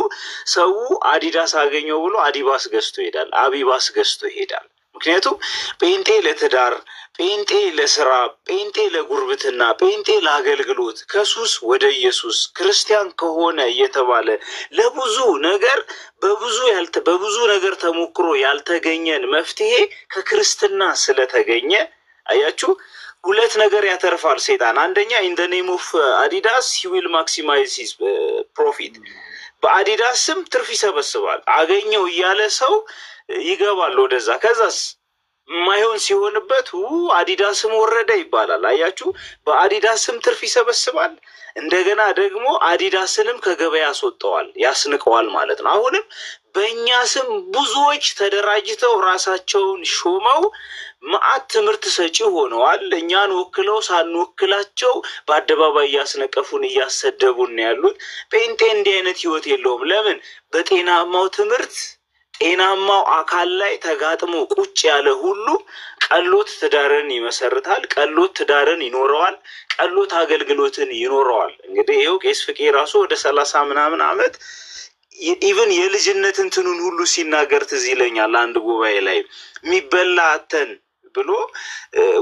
S6: ሰው አዲዳስ አገኘው ብሎ አዲባስ ገዝቶ ይሄዳል፣ አቢባስ ገዝቶ ይሄዳል። ምክንያቱም ጴንጤ ለትዳር፣ ጴንጤ ለስራ፣ ጴንጤ ለጉርብትና፣ ጴንጤ ለአገልግሎት፣ ከሱስ ወደ ኢየሱስ ክርስቲያን ከሆነ እየተባለ ለብዙ ነገር በብዙ ነገር ተሞክሮ ያልተገኘን መፍትሄ ከክርስትና ስለተገኘ አያችሁ ሁለት ነገር ያተርፋል ሰይጣን። አንደኛ ኢን ዘ ኔም ኦፍ አዲዳስ he will maximize his profit። በአዲዳስ ስም ትርፍ ይሰበስባል። አገኘው እያለ ሰው ይገባል ወደዛ። ከዛስ ማይሆን ሲሆንበት አዲዳስም ወረደ ይባላል። አያችሁ በአዲዳስም ትርፍ ይሰበስባል። እንደገና ደግሞ አዲዳስንም ከገበያ ያስወጣዋል፣ ያስንቀዋል ማለት ነው። አሁንም በእኛ ስም ብዙዎች ተደራጅተው ራሳቸውን ሾመው ማአት ትምህርት ሰጪ ሆነዋል። እኛን ወክለው ሳንወክላቸው በአደባባይ እያስነቀፉን እያሰደቡን ያሉት። ጴንጤ እንዲህ አይነት ህይወት የለውም። ለምን? በጤናማው ትምህርት ጤናማው አካል ላይ ተጋጥሞ ቁጭ ያለ ሁሉ ቀሎት ትዳርን ይመሰርታል፣ ቀሎት ትዳርን ይኖረዋል፣ ቀሎት አገልግሎትን ይኖረዋል። እንግዲህ ይኸው ቄስ ፍቄ ራሱ ወደ 30 ምናምን ዓመት ኢቭን የልጅነት እንትኑን ሁሉ ሲናገር ትዝ ይለኛል። አንድ ጉባኤ ላይ የሚበላ አተን ብሎ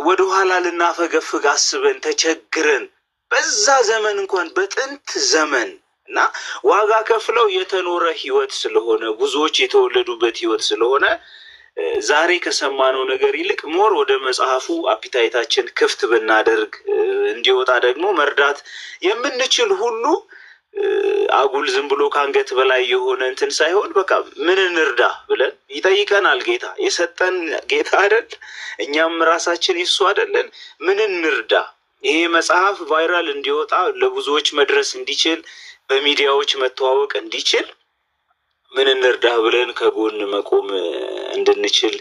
S6: ወደ ኋላ ልናፈገፍግ አስበን ተቸግረን በዛ ዘመን እንኳን በጥንት ዘመን እና ዋጋ ከፍለው የተኖረ ህይወት ስለሆነ ብዙዎች የተወለዱበት ህይወት ስለሆነ ዛሬ ከሰማነው ነገር ይልቅ ሞር ወደ መጽሐፉ አፒታይታችን ክፍት ብናደርግ እንዲወጣ ደግሞ መርዳት የምንችል ሁሉ አጉል ዝም ብሎ ካንገት በላይ የሆነ እንትን ሳይሆን በቃ ምን እንርዳ ብለን ይጠይቀናል ጌታ። የሰጠን ጌታ አይደል? እኛም ራሳችን ይሱ አይደለን? ምን እንርዳ? ይሄ መጽሐፍ ቫይራል እንዲወጣ ለብዙዎች መድረስ እንዲችል በሚዲያዎች መተዋወቅ እንዲችል ምን እንርዳ ብለን ከጎን መቆም እንድንችል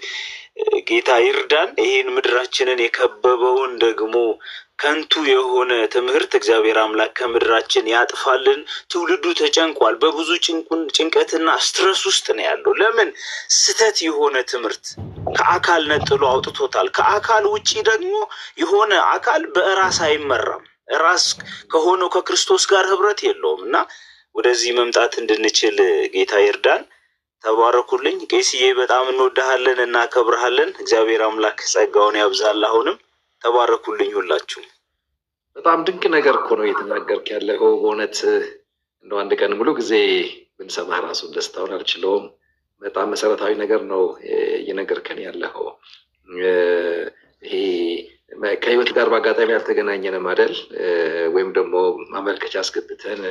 S6: ጌታ ይርዳን። ይሄን ምድራችንን የከበበውን ደግሞ ከንቱ የሆነ ትምህርት እግዚአብሔር አምላክ ከምድራችን ያጥፋልን። ትውልዱ ተጨንቋል። በብዙ ጭንቀትና ስትረስ ውስጥ ነው ያለው። ለምን? ስተት የሆነ ትምህርት ከአካል ነጥሎ አውጥቶታል። ከአካል ውጪ ደግሞ የሆነ አካል በራስ አይመራም። ራስ ከሆነው ከክርስቶስ ጋር ህብረት የለውም እና ወደዚህ መምጣት እንድንችል ጌታ ይርዳን። ተባረኩልኝ። ቄስዬ በጣም እንወድሃለን እና እናከብርሃለን። እግዚአብሔር አምላክ ጸጋውን ያብዛል። አሁንም ተባረኩልኝ ሁላችሁም።
S1: በጣም ድንቅ ነገር እኮ ነው እየተናገርክ ያለው። በእውነት እንደው አንድ ቀን ሙሉ ጊዜ ብንሰማህ ራሱ ደስታውን አልችለውም። በጣም መሰረታዊ ነገር ነው እየነገርከን ያለው። ይሄ ከህይወት ጋር በአጋጣሚ አልተገናኘንም አይደል? ወይም ደግሞ ማመልከቻ አስገብተን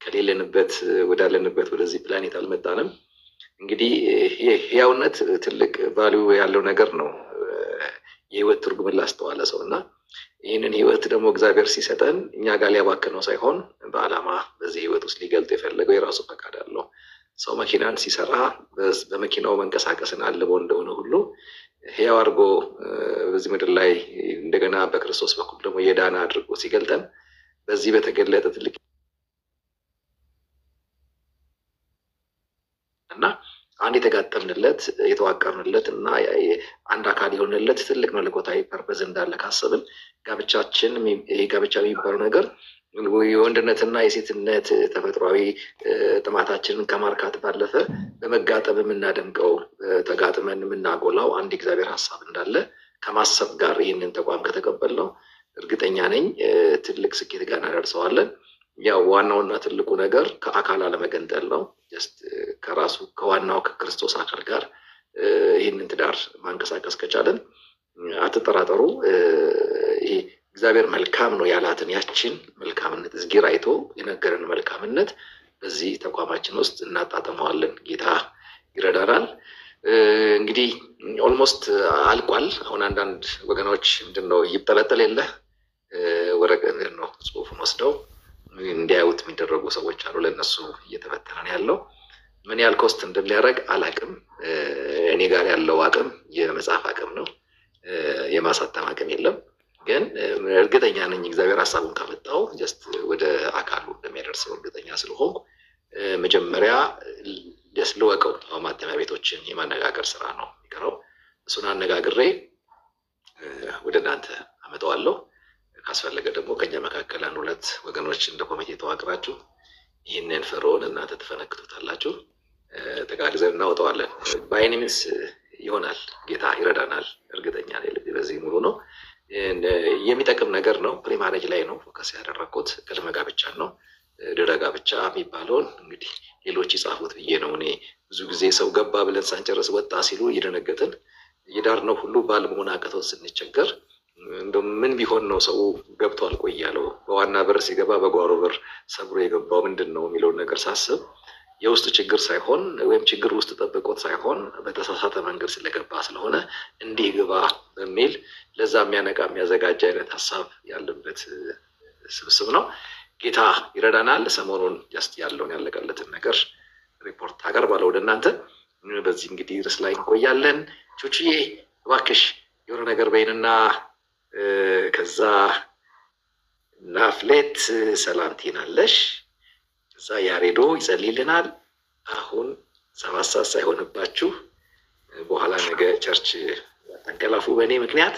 S1: ከሌለንበት ወዳለንበት ወደዚህ ፕላኔት አልመጣንም። እንግዲህ ህያውነት ትልቅ ቫልዩ ያለው ነገር ነው። የህይወት ትርጉምን ላስተዋለ ሰው እና ይህንን ህይወት ደግሞ እግዚአብሔር ሲሰጠን እኛ ጋር ሊያባክነው ሳይሆን በዓላማ በዚህ ህይወት ውስጥ ሊገልጥ የፈለገው የራሱ ፈቃድ አለው። ሰው መኪናን ሲሰራ በመኪናው መንቀሳቀስን አልሞ እንደሆነ ሁሉ ህያው አድርጎ በዚህ ምድር ላይ እንደገና በክርስቶስ በኩል ደግሞ የዳነ አድርጎ ሲገልጠን በዚህ በተገለጠ ትልቅ እና አንድ የተጋጠምንለት የተዋቀርንለት እና አንድ አካል የሆንለት ትልቅ መለኮታዊ ፐርፐዝ እንዳለ ካሰብን ጋብቻችን ጋብቻ የሚባለው ነገር የወንድነትና የሴትነት ተፈጥሯዊ ጥማታችንን ከማርካት ባለፈ በመጋጠም የምናደምቀው ተጋጥመን የምናጎላው አንድ እግዚአብሔር ሀሳብ እንዳለ ከማሰብ ጋር ይህንን ተቋም ከተቀበልነው እርግጠኛ ነኝ ትልቅ ስኬት ጋር እናደርሰዋለን። ያው ዋናውና ትልቁ ነገር ከአካል አለመገንጠል ነው። ከራሱ ከዋናው ከክርስቶስ አካል ጋር ይህንን ትዳር ማንቀሳቀስ ከቻለን አትጠራጠሩ፣ ይሄ እግዚአብሔር መልካም ነው ያላትን ያችን መልካምነት እዝጊር አይቶ የነገረን መልካምነት በዚህ ተቋማችን ውስጥ እናጣጥመዋለን። ጌታ ይረዳናል። እንግዲህ ኦልሞስት አልቋል። አሁን አንዳንድ ወገኖች ምንድነው ይጠለጠል የለ ወረቀት ነው ጽሁፉን ወስደው እንዲያዩት የሚደረጉ ሰዎች አሉ። ለእነሱ እየተበተነ ነው ያለው። ምን ያህል ኮስት እንደሚያደርግ አላቅም። እኔ ጋር ያለው አቅም የመጽሐፍ አቅም ነው፣ የማሳተም አቅም የለም። ግን እርግጠኛ ነኝ እግዚአብሔር ሀሳቡን ካመጣው ጀስት ወደ አካሉ እንደሚያደርሰው እርግጠኛ ስለሆንኩ መጀመሪያ ደስ ልወቀው። ማተሚያ ቤቶችን የማነጋገር ስራ ነው የሚቀረው። እሱን አነጋግሬ ወደ እናንተ አመጣዋለሁ። ካስፈለገ ደግሞ ከኛ መካከል አንድ ሁለት ወገኖች እንደ ኮሚቴ ተዋቅራችሁ ይህንን ፍሮን እናንተ ትፈነክቱታላችሁ። ተጋግዘን እናወጣዋለን። በአይኒምስ ይሆናል። ጌታ ይረዳናል። እርግጠኛ ነኝ። በዚህ ሙሉ ነው። የሚጠቅም ነገር ነው። ፕሪማሬጅ ላይ ነው ፎከስ ያደረኩት። ቅድመ ጋብቻ ነው። ድህረ ጋብቻ የሚባለውን እንግዲህ ሌሎች ይጻፉት ብዬ ነው። እኔ ብዙ ጊዜ ሰው ገባ ብለን ሳንጨርስ ወጣ ሲሉ እየደነገጥን የዳር ነው ሁሉ ባል መሆን አቅቶት ስንቸገር እንደው ምን ቢሆን ነው ሰው ገብቶ አልቆይ ያለው? በዋና በር ሲገባ በጓሮ በር ሰብሮ የገባው ምንድን ነው የሚለውን ነገር ሳስብ የውስጥ ችግር ሳይሆን ወይም ችግር ውስጥ ጠብቆት ሳይሆን በተሳሳተ መንገድ ስለገባ ስለሆነ እንዲህ ግባ በሚል ለዛ የሚያነቃ የሚያዘጋጅ አይነት ሀሳብ ያለበት ስብስብ ነው። ጌታ ይረዳናል። ሰሞኑን ጀስት ያለውን ያለቀለትን ነገር ሪፖርት አቀርባለሁ ወደ እናንተ። በዚህ እንግዲህ ርዕስ ላይ እንቆያለን። ቹቺዬ እባክሽ የሆነ ነገር በይንና ከዛ ናፍሌት ሰላም ትይናለሽ። ከዛ ያሬዶ ይጸልይልናል። አሁን 7 ሰዓት ሳይሆንባችሁ በኋላ ነገ ቸርች ተንቀላፉ በእኔ ምክንያት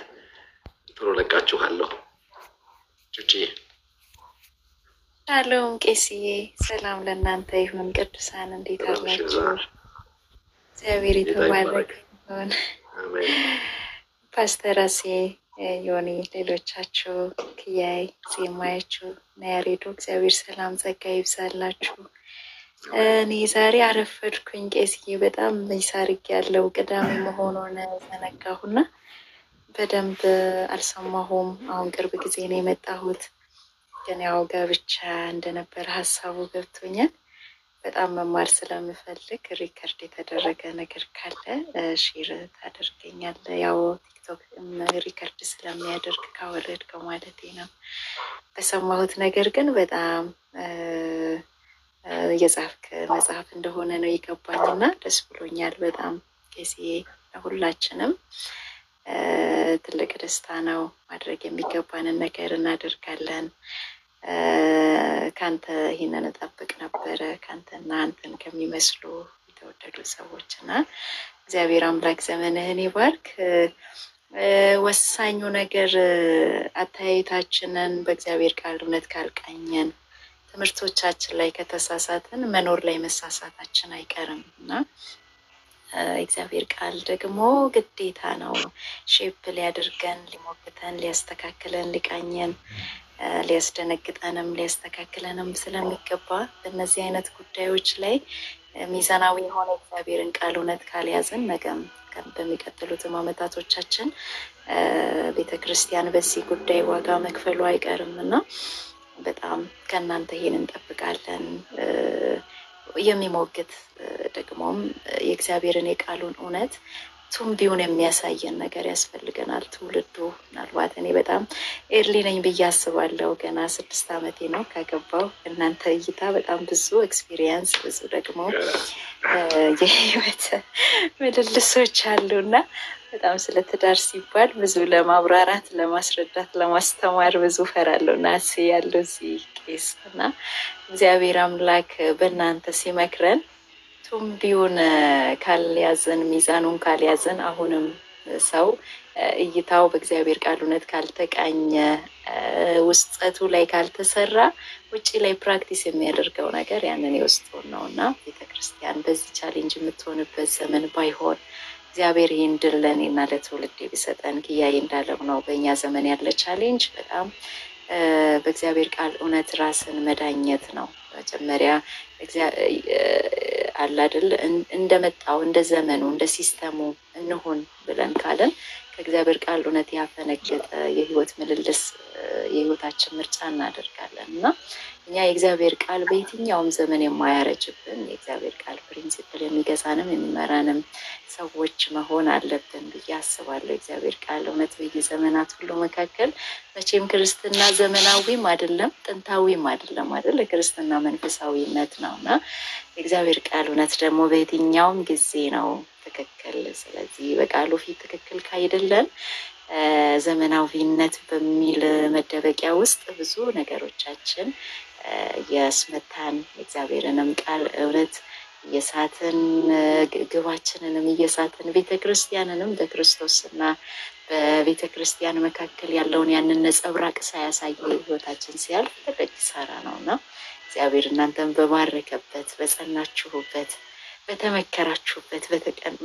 S1: ቶሎ ለቃችኋለሁ። ቹቺዬ
S7: ሻሎም ቄስዬ፣ ሰላም ለእናንተ ይሁን። ቅዱሳን እንዴት አላችሁ? እግዚአብሔር የተባረከ ይሁን። ፓስተር አሴ ዮኒ፣ ሌሎቻችሁ ክያይ ዜማያችሁ እና ያሬዶ እግዚአብሔር ሰላም ጸጋ ይብዛላችሁ። እኔ ዛሬ አረፈድኩኝ ቄስዬ፣ በጣም ይሳርግ ያለው ቅዳሜ መሆኑን ዘነጋሁና በደንብ አልሰማሁም። አሁን ቅርብ ጊዜ ነው የመጣሁት፣ ግን ያው ጋብቻ እንደነበረ ሀሳቡ ገብቶኛል። በጣም መማር ስለምፈልግ ሪከርድ የተደረገ ነገር ካለ ሼር ታደርገኛለህ? ያው ቲክቶክ ሪከርድ ስለሚያደርግ ካወረድከው ማለት ነው። በሰማሁት ነገር ግን በጣም የጻፍክ መጽሐፍ እንደሆነ ነው የገባኝ እና ደስ ብሎኛል በጣም ቄስዬ። ሁላችንም ትልቅ ደስታ ነው። ማድረግ የሚገባንን ነገር እናደርጋለን። ከአንተ ይህንን እጠብቅ ነበረ፣ ከአንተና አንተን ከሚመስሉ የተወደዱ ሰዎች እና እግዚአብሔር አምላክ ዘመንህን ይባርክ። ወሳኙ ነገር አተያየታችንን በእግዚአብሔር ቃል እውነት ካልቃኘን፣ ትምህርቶቻችን ላይ ከተሳሳትን መኖር ላይ መሳሳታችን አይቀርም እና እግዚአብሔር ቃል ደግሞ ግዴታ ነው ሼፕ ሊያደርገን፣ ሊሞግተን፣ ሊያስተካክለን፣ ሊቃኘን፣ ሊያስደነግጠንም ሊያስተካክለንም ስለሚገባ በእነዚህ አይነት ጉዳዮች ላይ ሚዛናዊ የሆነ እግዚአብሔርን ቃል እውነት ካልያዝን ነገም በሚቀጥሉትም አመታቶቻችን ቤተክርስቲያን በዚህ ጉዳይ ዋጋ መክፈሉ አይቀርም እና በጣም ከእናንተ ይሄን እንጠብቃለን። የሚሞግት ደግሞም የእግዚአብሔርን የቃሉን እውነት ቱንቢውን የሚያሳየን ነገር ያስፈልገናል። ትውልዱ ምናልባት እኔ በጣም ኤርሊ ነኝ ብዬ አስባለሁ። ገና 6 ዓመቴ ነው ካገባው። እናንተ እይታ በጣም ብዙ ኤክስፒሪየንስ፣ ብዙ ደግሞ የህይወት ምልልሶች አሉና በጣም ስለ ትዳር ሲባል ብዙ ለማብራራት፣ ለማስረዳት፣ ለማስተማር ብዙ ፈራለሁ እና ያለው እዚህ ቄስ እና እግዚአብሔር አምላክ በእናንተ ሲመክረን ቱንቢውን ካልያዝን፣ ሚዛኑን ካልያዝን፣ አሁንም ሰው እይታው በእግዚአብሔር ቃል እውነት ካልተቃኘ፣ ውስጠቱ ላይ ካልተሰራ ውጪ ላይ ፕራክቲስ የሚያደርገው ነገር ያንን የውስጡን ነው እና ቤተክርስቲያን በዚህ ቻሌንጅ የምትሆንበት ዘመን ባይሆን እግዚአብሔር ይህን ድል ለእኔና ለትውልድ ቢሰጠን። ክያዬ እንዳለው ነው በእኛ ዘመን ያለ ቻሌንጅ በጣም በእግዚአብሔር ቃል እውነት ራስን መዳኘት ነው። መጀመሪያ አለ አይደል እንደመጣው እንደ ዘመኑ እንደ ሲስተሙ እንሆን ብለን ካለን ከእግዚአብሔር ቃል እውነት ያፈነገጠ የህይወት ምልልስ የህይወታችን ምርጫ እናደርጋለን እና እኛ የእግዚአብሔር ቃል በየትኛውም ዘመን የማያረጅብን የእግዚአብሔር ቃል ፕሪንሲፕል የሚገዛንም የሚመራንም ሰዎች መሆን አለብን ብዬ አስባለሁ። እግዚአብሔር ቃል እውነት በየዘመናት ሁሉ መካከል መቼም ክርስትና ዘመናዊም አይደለም ጥንታዊም አይደለም አይደል? ክርስትና መንፈሳዊነት ነው እና የእግዚአብሔር ቃል እውነት ደግሞ በየትኛውም ጊዜ ነው ትክክል። ስለዚህ በቃሉ ፊት ትክክል ካይደለን ዘመናዊነት በሚል መደበቂያ ውስጥ ብዙ ነገሮቻችን የስመታን የእግዚአብሔርንም ቃል እውነት እየሳትን ግባችንንም እየሳትን ቤተክርስቲያንንም በክርስቶስና በቤተክርስቲያን መካከል ያለውን ያንን ነጸብራቅ ሳያሳይ ህይወታችን ሲያልፍ ትልቅ ኪሳራ ነውና እግዚአብሔር እናንተን በባረከበት፣ በጸናችሁበት፣ በተመከራችሁበት፣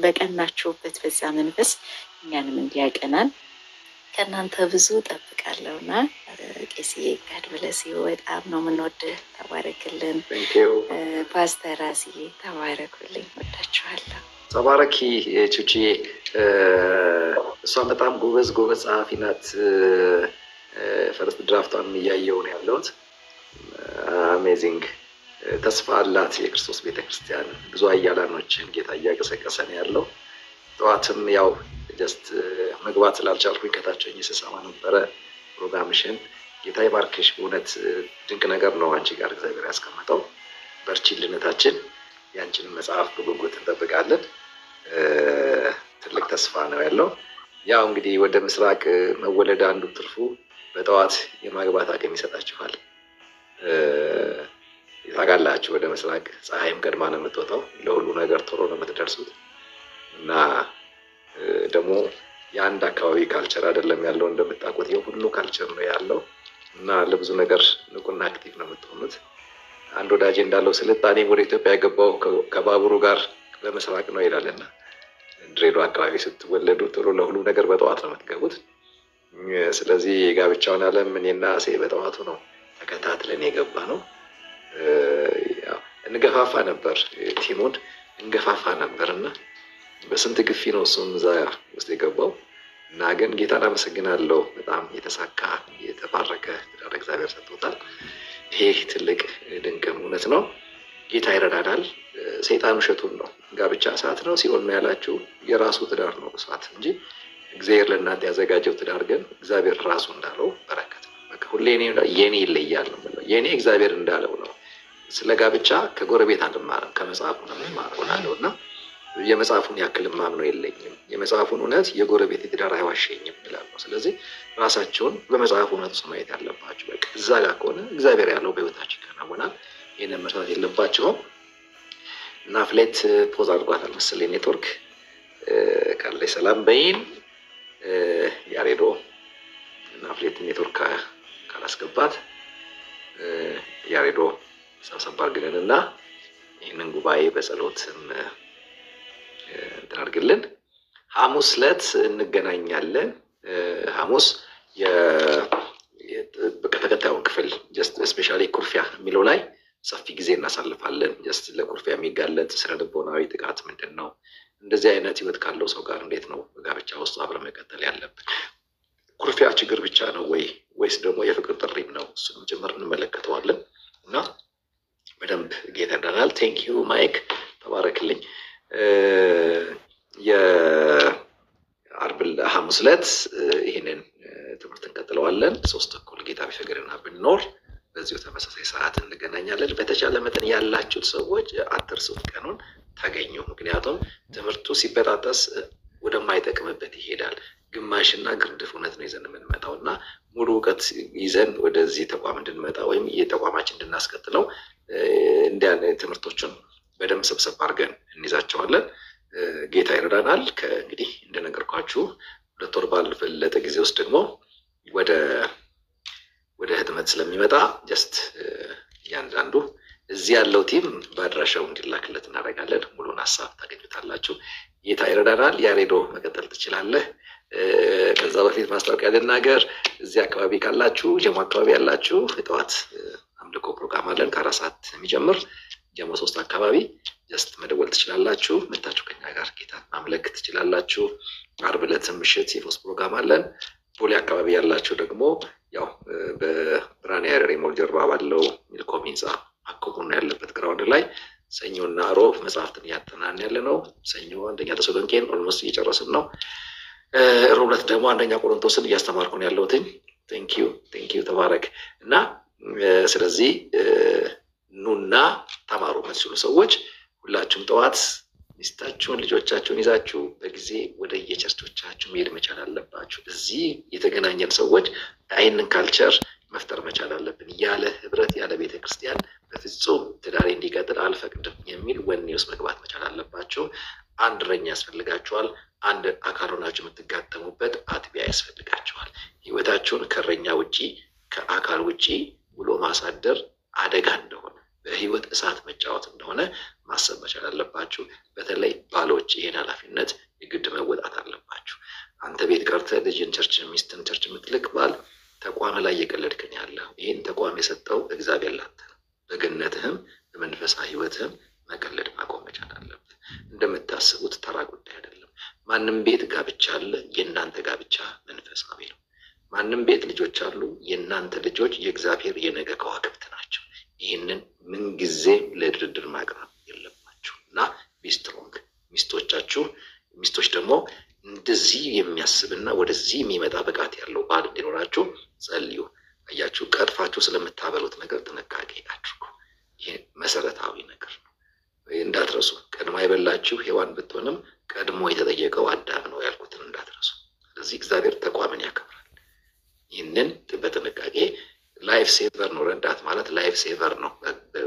S7: በቀናችሁበት በዛ መንፈስ እኛንም እንዲያቀናን ከእናንተ ብዙ ጠብቃለሁና ቄስዬ ጋድ ብለስ በጣም ነው የምንወድህ። ተባረክልን። ፓስተር ራስዬ ተባረኩልኝ። ወዳችኋለሁ።
S1: ተባረኪ ቹቺዬ። እሷን በጣም ጎበዝ ጸሐፊ ናት። ፈርስት ድራፍቷን እያየሁ ነው ያለሁት። አሜዚንግ ተስፋ አላት የክርስቶስ ቤተክርስቲያን። ብዙ አያላኖችን ጌታ እያቀሰቀሰ ነው ያለው። ጠዋትም ያው ጀስት መግባት ስላልቻልኩኝ ከታቸኝ ስሰማ ነበረ ፕሮግራምሽን። ጌታ ይባርክሽ። በእውነት ድንቅ ነገር ነው አንቺ ጋር እግዚአብሔር ያስቀመጠው። በርቺልነታችን ያንቺን መጽሐፍ በጉጉት እንጠብቃለን። ትልቅ ተስፋ ነው ያለው። ያው እንግዲህ ወደ ምስራቅ መወለድ አንዱ ትርፉ በጠዋት የማግባት አቅም ይሰጣችኋል። ታውቃላችሁ ወደ ምስራቅ ፀሐይም ቀድማ ነው የምትወጣው። ለሁሉ ነገር ቶሎ ነው የምትደርሱት እና ደግሞ የአንድ አካባቢ ካልቸር አይደለም ያለው እንደምታውቁት የሁሉ ካልቸር ነው ያለው እና ለብዙ ነገር ንቁና አክቲቭ ነው የምትሆኑት። አንድ ወዳጄ እንዳለው ስልጣኔ ወደ ኢትዮጵያ የገባው ከባቡሩ ጋር በምስራቅ ነው ይላልና ድሬዳዋ አካባቢ ስትወለዱ ቶሎ ለሁሉ ነገር በጠዋት ነው የምትገቡት። ስለዚህ የጋብቻውን ዓለም እኔና ሴ በጠዋቱ ነው ተከታትለን የገባ ነው። እንገፋፋ ነበር፣ ቲሙን እንገፋፋ ነበርና በስንት ግፊ ነው እሱም እዛ ውስጥ የገባው እና ግን ጌታን አመሰግናለሁ። በጣም የተሳካ የተባረከ ትዳር እግዚአብሔር ሰጥቶታል። ይሄ ትልቅ ድንቅም እውነት ነው። ጌታ ይረዳናል። ሰይጣን ውሸቱን ነው። ጋብቻ እሳት ነው ሲሆን ነው ያላችሁ የራሱ ትዳር ነው እሳት እንጂ እግዚአብሔር ለእናንተ ያዘጋጀው ትዳር ግን እግዚአብሔር ራሱ እንዳለው በረከት ነው። በቃ ሁሌ የኔ ይለያል ነው የምለው። የኔ እግዚአብሔር እንዳለው ነው። ስለ ጋብቻ ከጎረቤት አንማርም ከመጽሐፉ ነው የምንማረው እና የመጽሐፉን ያክል ማምነው የለኝም። የመጽሐፉን እውነት የጎረቤት ትዳር አይዋሸኝም ይላሉ። ስለዚህ ራሳቸውን በመጽሐፉ እውነት ውስጥ ማየት ያለባቸው። በቃ እዛ ጋር ከሆነ እግዚአብሔር ያለው በህይወታችን ይከናወናል። ይህንን መርሳት የለባቸውም። እና ፍሌት ፖዝ አድርጓታል መሰለኝ ኔትወርክ ካለ ሰላም በይን ያሬዶ እና ፍሌት ኔትወርክ ካላስገባት ያሬዶ ሰብሰብ አድርገን እና ይህንን ጉባኤ በጸሎትም እንድናርግልን ሐሙስ ዕለት እንገናኛለን። ሐሙስ ተከታዩን ክፍል ጀስት ስፔሻሊ ኩርፊያ የሚለው ላይ ሰፊ ጊዜ እናሳልፋለን። ጀስት ለኩርፊያ የሚጋለጥ ስነ ልቦናዊ ጥቃት ምንድን ነው? እንደዚህ አይነት ህይወት ካለው ሰው ጋር እንዴት ነው በጋብቻ ውስጥ አብረን መቀጠል ያለብን? ኩርፊያ ችግር ብቻ ነው ወይስ ደግሞ የፍቅር ጥሪም ነው? እሱንም ጭምር እንመለከተዋለን እና በደንብ ጌታ ይረዳናል። ቴንክ ዩ ማይክ ተባረክልኝ። የአርብ ሐሙስ ዕለት ይህንን ትምህርት እንቀጥለዋለን። 3:30 ጌታ ቢፈቅድና ብንኖር በዚሁ ተመሳሳይ ሰዓት እንገናኛለን። በተቻለ መጠን ያላችሁት ሰዎች አትርሱት፣ ቀኑን ታገኙ። ምክንያቱም ትምህርቱ ሲበጣጠስ ወደማይጠቅምበት ይሄዳል። ግማሽና ግርድፍ እውነት ነው ይዘን የምንመጣው እና ሙሉ እውቀት ይዘን ወደዚህ ተቋም እንድንመጣ ወይም የተቋማችን እንድናስቀጥለው እንዲያን ትምህርቶችን በደንብ ሰብሰብ አድርገን እንይዛቸዋለን። ጌታ ይረዳናል። እንግዲህ እንደነገርኳችሁ 2 ወር ባልበለጠ ጊዜ ውስጥ ደግሞ ወደ ህትመት ስለሚመጣ ጀስት እያንዳንዱ እዚህ ያለው ቲም በአድራሻው እንዲላክለት እናደርጋለን። ሙሉን ሀሳብ ታገኙታላችሁ። ጌታ ይረዳናል። ያሬዶ መቀጠል ትችላለህ። ከዛ በፊት ማስታወቂያ ልናገር። እዚህ አካባቢ ካላችሁ ጀሞ አካባቢ ያላችሁ የጠዋት አምልኮ ፕሮግራም አለን ከ4 ሰዓት የሚጀምር ጀሞ 3 አካባቢ ጀስት መደወል ትችላላችሁ። መታችሁ ከኛ ጋር ጌታ ማምለክ ትችላላችሁ። ዓርብ ዕለትም ምሽት የፎስ ፕሮግራም አለን። ቦሌ አካባቢ ያላችሁ ደግሞ ያው በብርሃን ያሬድ ሞል ጀርባ ባለው ሚልኮም ህንፃ አኮሙና ያለበት ግራውንድ ላይ ሰኞና ሮብ መጽሐፍትን እያጠናን ያለ ነው። ሰኞ 1ኛ ተሰሎንቄን ኦልሞስት እየጨረስን ነው። ሮብ ዕለት ደግሞ 1ኛ ቆሮንቶስን እያስተማርኩ ነው ያለሁት። ቴንክ ዩ ተባረክ። እና ስለዚህ ኑና ተማሩ የምትችሉ ሰዎች ሁላችሁም ጠዋት ሚስታችሁን ልጆቻችሁን ይዛችሁ በጊዜ ወደ የቸርቾቻችሁ መሄድ መቻል አለባችሁ። እዚህ የተገናኘን ሰዎች አይንን ካልቸር መፍጠር መቻል አለብን። ያለ ህብረት ያለ ቤተክርስቲያን በፍጹም ትዳሬ እንዲቀጥል አልፈቅድም የሚል ወኔ ውስጥ መግባት መቻል አለባችሁ። አንድ እረኛ ያስፈልጋችኋል። አንድ አካል ሆናችሁ የምትጋጠሙበት አጥቢያ ያስፈልጋችኋል። ህይወታችሁን ከእረኛ ውጪ ከአካል ውጪ ውሎ ማሳደር አደጋ እንደሆነ በህይወት እሳት መጫወት እንደሆነ ማሰብ መቻል አለባችሁ። በተለይ ባሎች ይሄን ኃላፊነት የግድ መወጣት አለባችሁ። አንተ ቤት ቀርተህ ልጅን ቸርች ሚስትን ቸርች የምትልክ ባል ተቋም ላይ እየቀለድክን ያለው ይህን ተቋም የሰጠው እግዚአብሔር ላንተ ነው። በገነትህም በመንፈሳዊ ህይወትህም መቀለድ ማቆም መቻል አለብህ። እንደምታስቡት ተራ ጉዳይ አይደለም። ማንም ቤት ጋብቻ አለ፣ የእናንተ ጋብቻ መንፈሳዊ ነው። ማንም ቤት ልጆች አሉ፣ የእናንተ ልጆች የእግዚአብሔር የነገ ከዋክብት ናቸው። ይህንን ምንጊዜ ለድርድር ማቅረብ የለባችሁ እና ቢስትሮንግ ሚስቶች ደግሞ እንደዚህ የሚያስብና ወደዚህ የሚመጣ ብቃት ያለው ባል እንዲኖራችሁ ጸልዩ። አያችሁ፣ ቀጥፋችሁ ስለምታበሉት ነገር ጥንቃቄ አድርጉ። ይህ መሰረታዊ ነገር ነው፣ እንዳትረሱ። ቀድማ የበላችሁ ሔዋን ብትሆንም ቀድሞ የተጠየቀው አዳም ነው ያልኩትን እንዳትረሱ። ስለዚህ እግዚአብሔር ተቋምን ያከብራል። ይህንን በጥንቃቄ ላይፍ ሴቨር ነው። ረዳት ማለት ላይፍ ሴቨር ነው።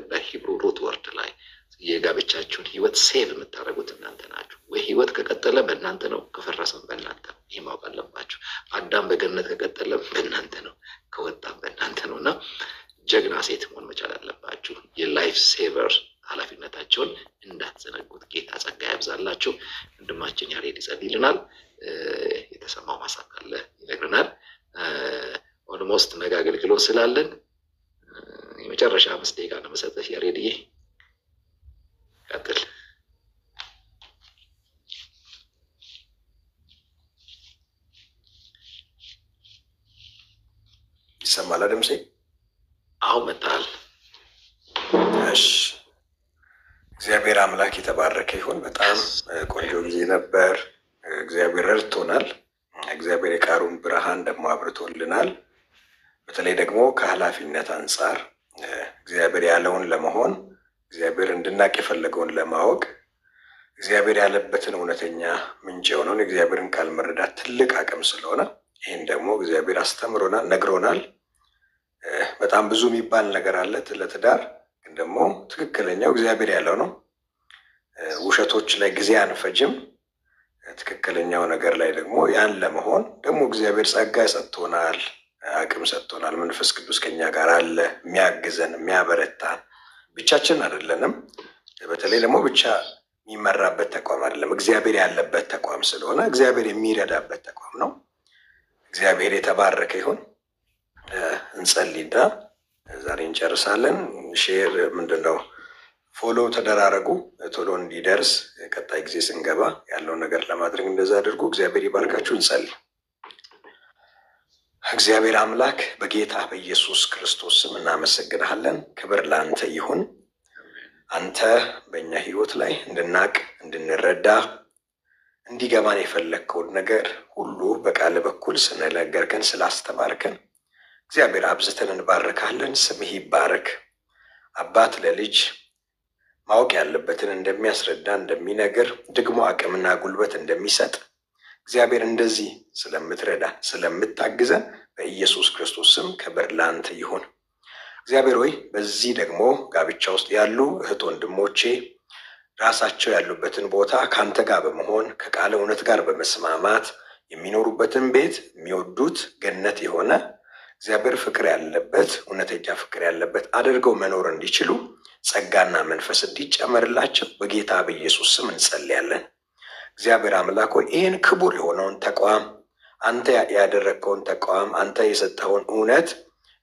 S1: በሂብሩ ሩት ወርድ ላይ የጋብቻችሁን ህይወት ሴቭ የምታደርጉት እናንተ ናችሁ። ወይ ህይወት ከቀጠለ በእናንተ ነው፣ ከፈረሰም በእናንተ ነው። ይህ ማወቅ አለባችሁ። አዳም በገነት ከቀጠለ በእናንተ ነው፣ ከወጣም በእናንተ ነው። እና ጀግና ሴት መሆን መቻል አለባችሁ። የላይፍ ሴቨር ኃላፊነታቸውን እንዳትዘነጉት። ጌታ ጸጋ ያብዛላችሁ። ወንድማችን ያሬድ ይጸልይልናል። የተሰማው ሀሳብ ካለ ይነግረናል። ኦልሞስት ነገ አገልግሎት ስላለን የመጨረሻ 5 ደቂቃ ነው መሰጠሽ። ያሬድዬ ቀጥል።
S8: ይሰማል ድምጼ?
S1: አሁን መጣል።
S8: እሺ፣ እግዚአብሔር አምላክ የተባረከ ይሁን። በጣም ቆንጆ ጊዜ ነበር። እግዚአብሔር ረድቶናል። እግዚአብሔር የቃሉን ብርሃን ደግሞ አብርቶልናል። በተለይ ደግሞ ከኃላፊነት አንጻር እግዚአብሔር ያለውን ለመሆን እግዚአብሔር እንድናቅ የፈለገውን ለማወቅ እግዚአብሔር ያለበትን እውነተኛ ምንጭ የሆነውን እግዚአብሔርን ቃል መረዳት ትልቅ አቅም ስለሆነ ይህን ደግሞ እግዚአብሔር አስተምሮናል፣ ነግሮናል። በጣም ብዙ የሚባል ነገር አለ ለትዳር፣ ግን ደግሞ ትክክለኛው እግዚአብሔር ያለው ነው። ውሸቶች ላይ ጊዜ አንፈጅም። ትክክለኛው ነገር ላይ ደግሞ ያን ለመሆን ደግሞ እግዚአብሔር ጸጋ ሰጥቶናል፣ አቅም ሰጥቶናል። መንፈስ ቅዱስ ከኛ ጋር አለ፣ የሚያግዘን የሚያበረታን። ብቻችን አይደለንም። በተለይ ደግሞ ብቻ የሚመራበት ተቋም አይደለም፣ እግዚአብሔር ያለበት ተቋም ስለሆነ እግዚአብሔር የሚረዳበት ተቋም ነው። እግዚአብሔር የተባረከ ይሁን። እንጸልይና ዛሬ እንጨርሳለን። ሼር ምንድነው ፎሎ ተደራረጉ፣ ቶሎ እንዲደርስ ቀጣይ ጊዜ ስንገባ ያለውን ነገር ለማድረግ እንደዛ አድርጉ። እግዚአብሔር ይባርካችሁ። እንጸልይ። እግዚአብሔር አምላክ በጌታ በኢየሱስ ክርስቶስ ስም እናመሰግናለን። ክብር ለአንተ ይሁን። አንተ በእኛ ህይወት ላይ እንድናቅ እንድንረዳ እንዲገባን የፈለግከውን ነገር ሁሉ በቃል በኩል ስንነገርከን ስላስተማርከን እግዚአብሔር አብዝተን እንባርካለን። ስምህ ይባረክ። አባት ለልጅ ማወቅ ያለበትን እንደሚያስረዳ እንደሚነግር ደግሞ አቅምና ጉልበት እንደሚሰጥ እግዚአብሔር እንደዚህ ስለምትረዳ ስለምታግዘን በኢየሱስ ክርስቶስ ስም ክብር ለአንተ ይሁን። እግዚአብሔር ሆይ በዚህ ደግሞ ጋብቻ ውስጥ ያሉ እህት ወንድሞቼ ራሳቸው ያሉበትን ቦታ ከአንተ ጋር በመሆን ከቃለ እውነት ጋር በመስማማት የሚኖሩበትን ቤት የሚወዱት ገነት የሆነ እግዚአብሔር ፍቅር ያለበት እውነተኛ ፍቅር ያለበት አድርገው መኖር እንዲችሉ ጸጋና መንፈስ እንዲጨመርላቸው በጌታ በኢየሱስ ስም እንጸልያለን። እግዚአብሔር አምላክ ሆይ ይህን ክቡር የሆነውን ተቋም አንተ ያደረግከውን ተቋም አንተ የሰጠኸውን እውነት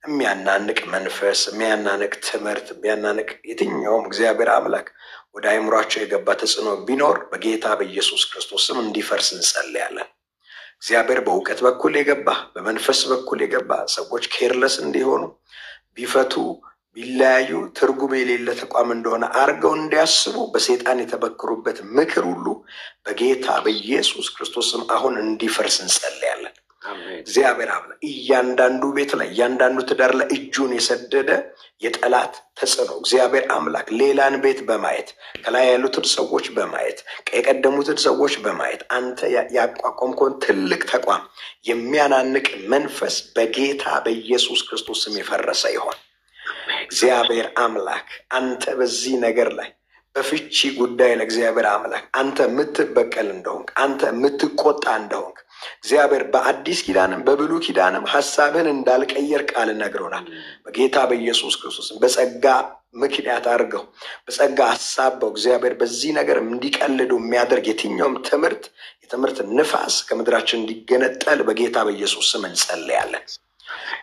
S8: የሚያናንቅ መንፈስ የሚያናንቅ ትምህርት የሚያናንቅ የትኛውም እግዚአብሔር አምላክ ወደ አእምሯቸው የገባ ተጽዕኖ ቢኖር በጌታ በኢየሱስ ክርስቶስ ስም እንዲፈርስ እንጸልያለን። እግዚአብሔር በእውቀት በኩል የገባ በመንፈስ በኩል የገባ ሰዎች ኬርለስ እንዲሆኑ ቢፈቱ ቢለያዩ ትርጉም የሌለ ተቋም እንደሆነ አርገው እንዲያስቡ በሰይጣን የተበከሩበት ምክር ሁሉ በጌታ በኢየሱስ ክርስቶስ ስም አሁን እንዲፈርስ እንጸልያለን። እግዚአብሔር አምላክ እያንዳንዱ ቤት ላይ እያንዳንዱ ትዳር ላይ እጁን የሰደደ የጠላት ተጽዕኖ እግዚአብሔር አምላክ ሌላን ቤት በማየት ከላይ ያሉትን ሰዎች በማየት የቀደሙትን ሰዎች በማየት አንተ ያቋቋምከውን ትልቅ ተቋም የሚያናንቅ መንፈስ በጌታ በኢየሱስ ክርስቶስ ስም የፈረሰ ይሆን። እግዚአብሔር አምላክ አንተ በዚህ ነገር ላይ በፍቺ ጉዳይ ለእግዚአብሔር አምላክ አንተ የምትበቀል እንደሆንክ አንተ የምትቆጣ እንደሆንክ እግዚአብሔር በአዲስ ኪዳንም በብሉይ ኪዳንም ሐሳብን እንዳልቀየር ቃል ነግሮናል። በጌታ በኢየሱስ ክርስቶስ በጸጋ ምክንያት አድርገው በጸጋ ሐሳበው እግዚአብሔር በዚህ ነገር እንዲቀልዱ የሚያደርግ የትኛውም የትምህርት ንፋስ ከምድራችን እንዲገነጠል በጌታ በኢየሱስ ስም እንጸልያለን።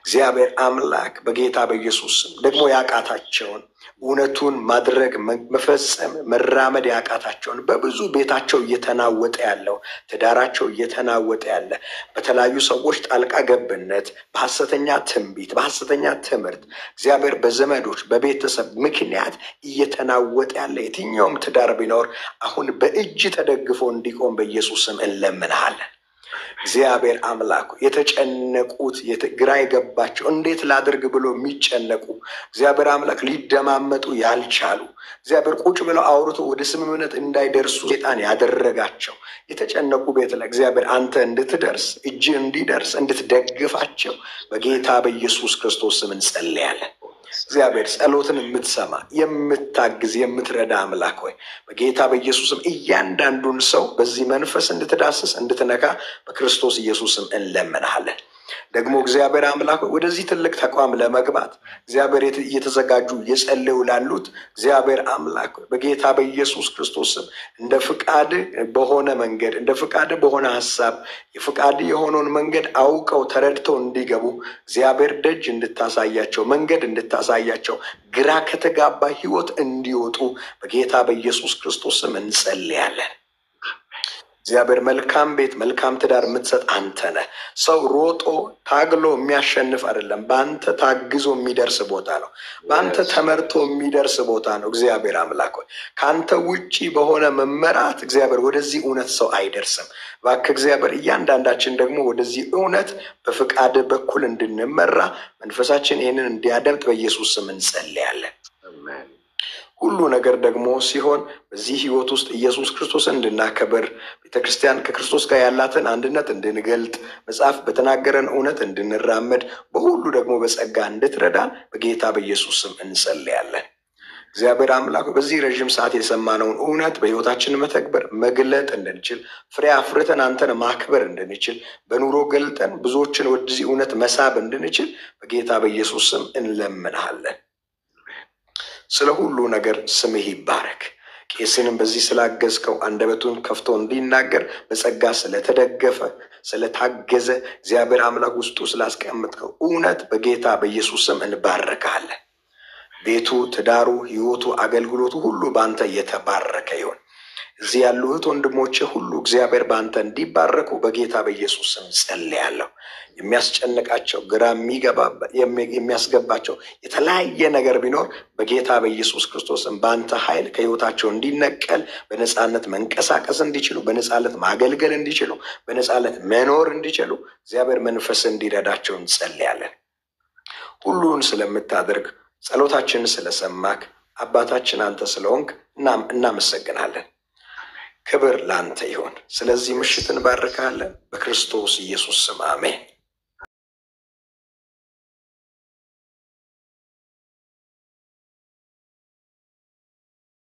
S8: እግዚአብሔር አምላክ በጌታ በኢየሱስ ስም ደግሞ ያቃታቸውን እውነቱን ማድረግ መፈጸም መራመድ ያቃታቸውን በብዙ ቤታቸው እየተናወጠ ያለው ትዳራቸው እየተናወጠ ያለ በተለያዩ ሰዎች ጣልቃ ገብነት በሐሰተኛ ትንቢት በሐሰተኛ ትምህርት እግዚአብሔር በዘመዶች በቤተሰብ ምክንያት እየተናወጠ ያለ የትኛውም ትዳር ቢኖር አሁን በእጅ ተደግፎ እንዲቆም በኢየሱስ ስም እንለምንሃለን። እግዚአብሔር አምላክ የተጨነቁት ግራ የገባቸው እንዴት ላድርግ ብሎ የሚጨነቁ እግዚአብሔር አምላክ ሊደማመጡ ያልቻሉ እግዚአብሔር ቁጭ ብለው አውርቶ ወደ ስምምነት እንዳይደርሱ ሰይጣን ያደረጋቸው የተጨነቁ ቤት ላይ እግዚአብሔር አንተ እንድትደርስ እጅ እንዲደርስ እንድትደግፋቸው በጌታ በኢየሱስ ክርስቶስ ስም እንጸልያለን። እግዚአብሔር ጸሎትን የምትሰማ የምታግዝ የምትረዳ አምላክ ሆይ በጌታ በኢየሱስም እያንዳንዱን ሰው በዚህ መንፈስ እንድትዳስስ እንድትነካ በክርስቶስ ኢየሱስም እንለምንሃለን። ደግሞ እግዚአብሔር አምላክ ወደዚህ ትልቅ ተቋም ለመግባት እግዚአብሔር እየተዘጋጁ እየጸለዩ ላሉት እግዚአብሔር አምላክ በጌታ በኢየሱስ ክርስቶስም እንደ ፍቃድ በሆነ መንገድ እንደ ፍቃድ በሆነ ሐሳብ የፍቃድ የሆነውን መንገድ አውቀው ተረድተው እንዲገቡ እግዚአብሔር ደጅ እንድታሳያቸው መንገድ እንድታሳያቸው ግራ ከተጋባ ህይወት እንዲወጡ በጌታ በኢየሱስ ክርስቶስም እንጸልያለን። እግዚአብሔር መልካም ቤት መልካም ትዳር የምትሰጥ አንተ ነህ። ሰው ሮጦ ታግሎ የሚያሸንፍ አይደለም፣ በአንተ ታግዞ የሚደርስ ቦታ ነው። በአንተ ተመርቶ የሚደርስ ቦታ ነው። እግዚአብሔር አምላክ ሆይ ከአንተ ውጪ በሆነ መመራት እግዚአብሔር ወደዚህ እውነት ሰው አይደርስም። እባክህ እግዚአብሔር እያንዳንዳችን ደግሞ ወደዚህ እውነት በፍቃድ በኩል እንድንመራ መንፈሳችን ይህንን እንዲያደምጥ በኢየሱስ ስም እንጸልያለን። ሁሉ ነገር ደግሞ ሲሆን በዚህ ህይወት ውስጥ ኢየሱስ ክርስቶስን እንድናከብር፣ ቤተክርስቲያን ከክርስቶስ ጋር ያላትን አንድነት እንድንገልጥ፣ መጽሐፍ በተናገረን እውነት እንድንራመድ፣ በሁሉ ደግሞ በጸጋ እንድትረዳን በጌታ በኢየሱስ ስም እንጸልያለን። እግዚአብሔር አምላክ በዚህ ረዥም ሰዓት የሰማነውን እውነት በህይወታችን መተግበር መግለጥ እንድንችል፣ ፍሬ አፍርተን አንተን ማክበር እንድንችል፣ በኑሮ ገልጠን ብዙዎችን ወደዚህ እውነት መሳብ እንድንችል በጌታ በኢየሱስ ስም እንለምንሃለን። ስለ ሁሉ ነገር ስምህ ይባረክ። ቄስንም በዚህ ስላገዝከው አንደበቱን ከፍቶ እንዲናገር በጸጋ ስለተደገፈ ስለታገዘ እግዚአብሔር አምላክ ውስጡ ስላስቀመጥከው እውነት በጌታ በኢየሱስ ስም እንባረካለን። ቤቱ፣ ትዳሩ፣ ህይወቱ፣ አገልግሎቱ ሁሉ በአንተ የተባረከ ይሁን። እዚህ ያሉ እህት ወንድሞቼ ሁሉ እግዚአብሔር በአንተ እንዲባረኩ በጌታ በኢየሱስ ስም ጸልያለሁ። የሚያስጨንቃቸው ግራ የሚያስገባቸው የተለያየ ነገር ቢኖር በጌታ በኢየሱስ ክርስቶስም በአንተ ኃይል ከህይወታቸው እንዲነቀል፣ በነፃነት መንቀሳቀስ እንዲችሉ፣ በነፃነት ማገልገል እንዲችሉ፣ በነፃነት መኖር እንዲችሉ እግዚአብሔር መንፈስ እንዲረዳቸው እንጸልያለን። ሁሉን ስለምታደርግ ጸሎታችንን ስለሰማክ አባታችን አንተ ስለሆንክ እናመሰግናለን። ክብር ለአንተ ይሁን። ስለዚህ ምሽት እንባርካለን በክርስቶስ ኢየሱስ ስም አሜን።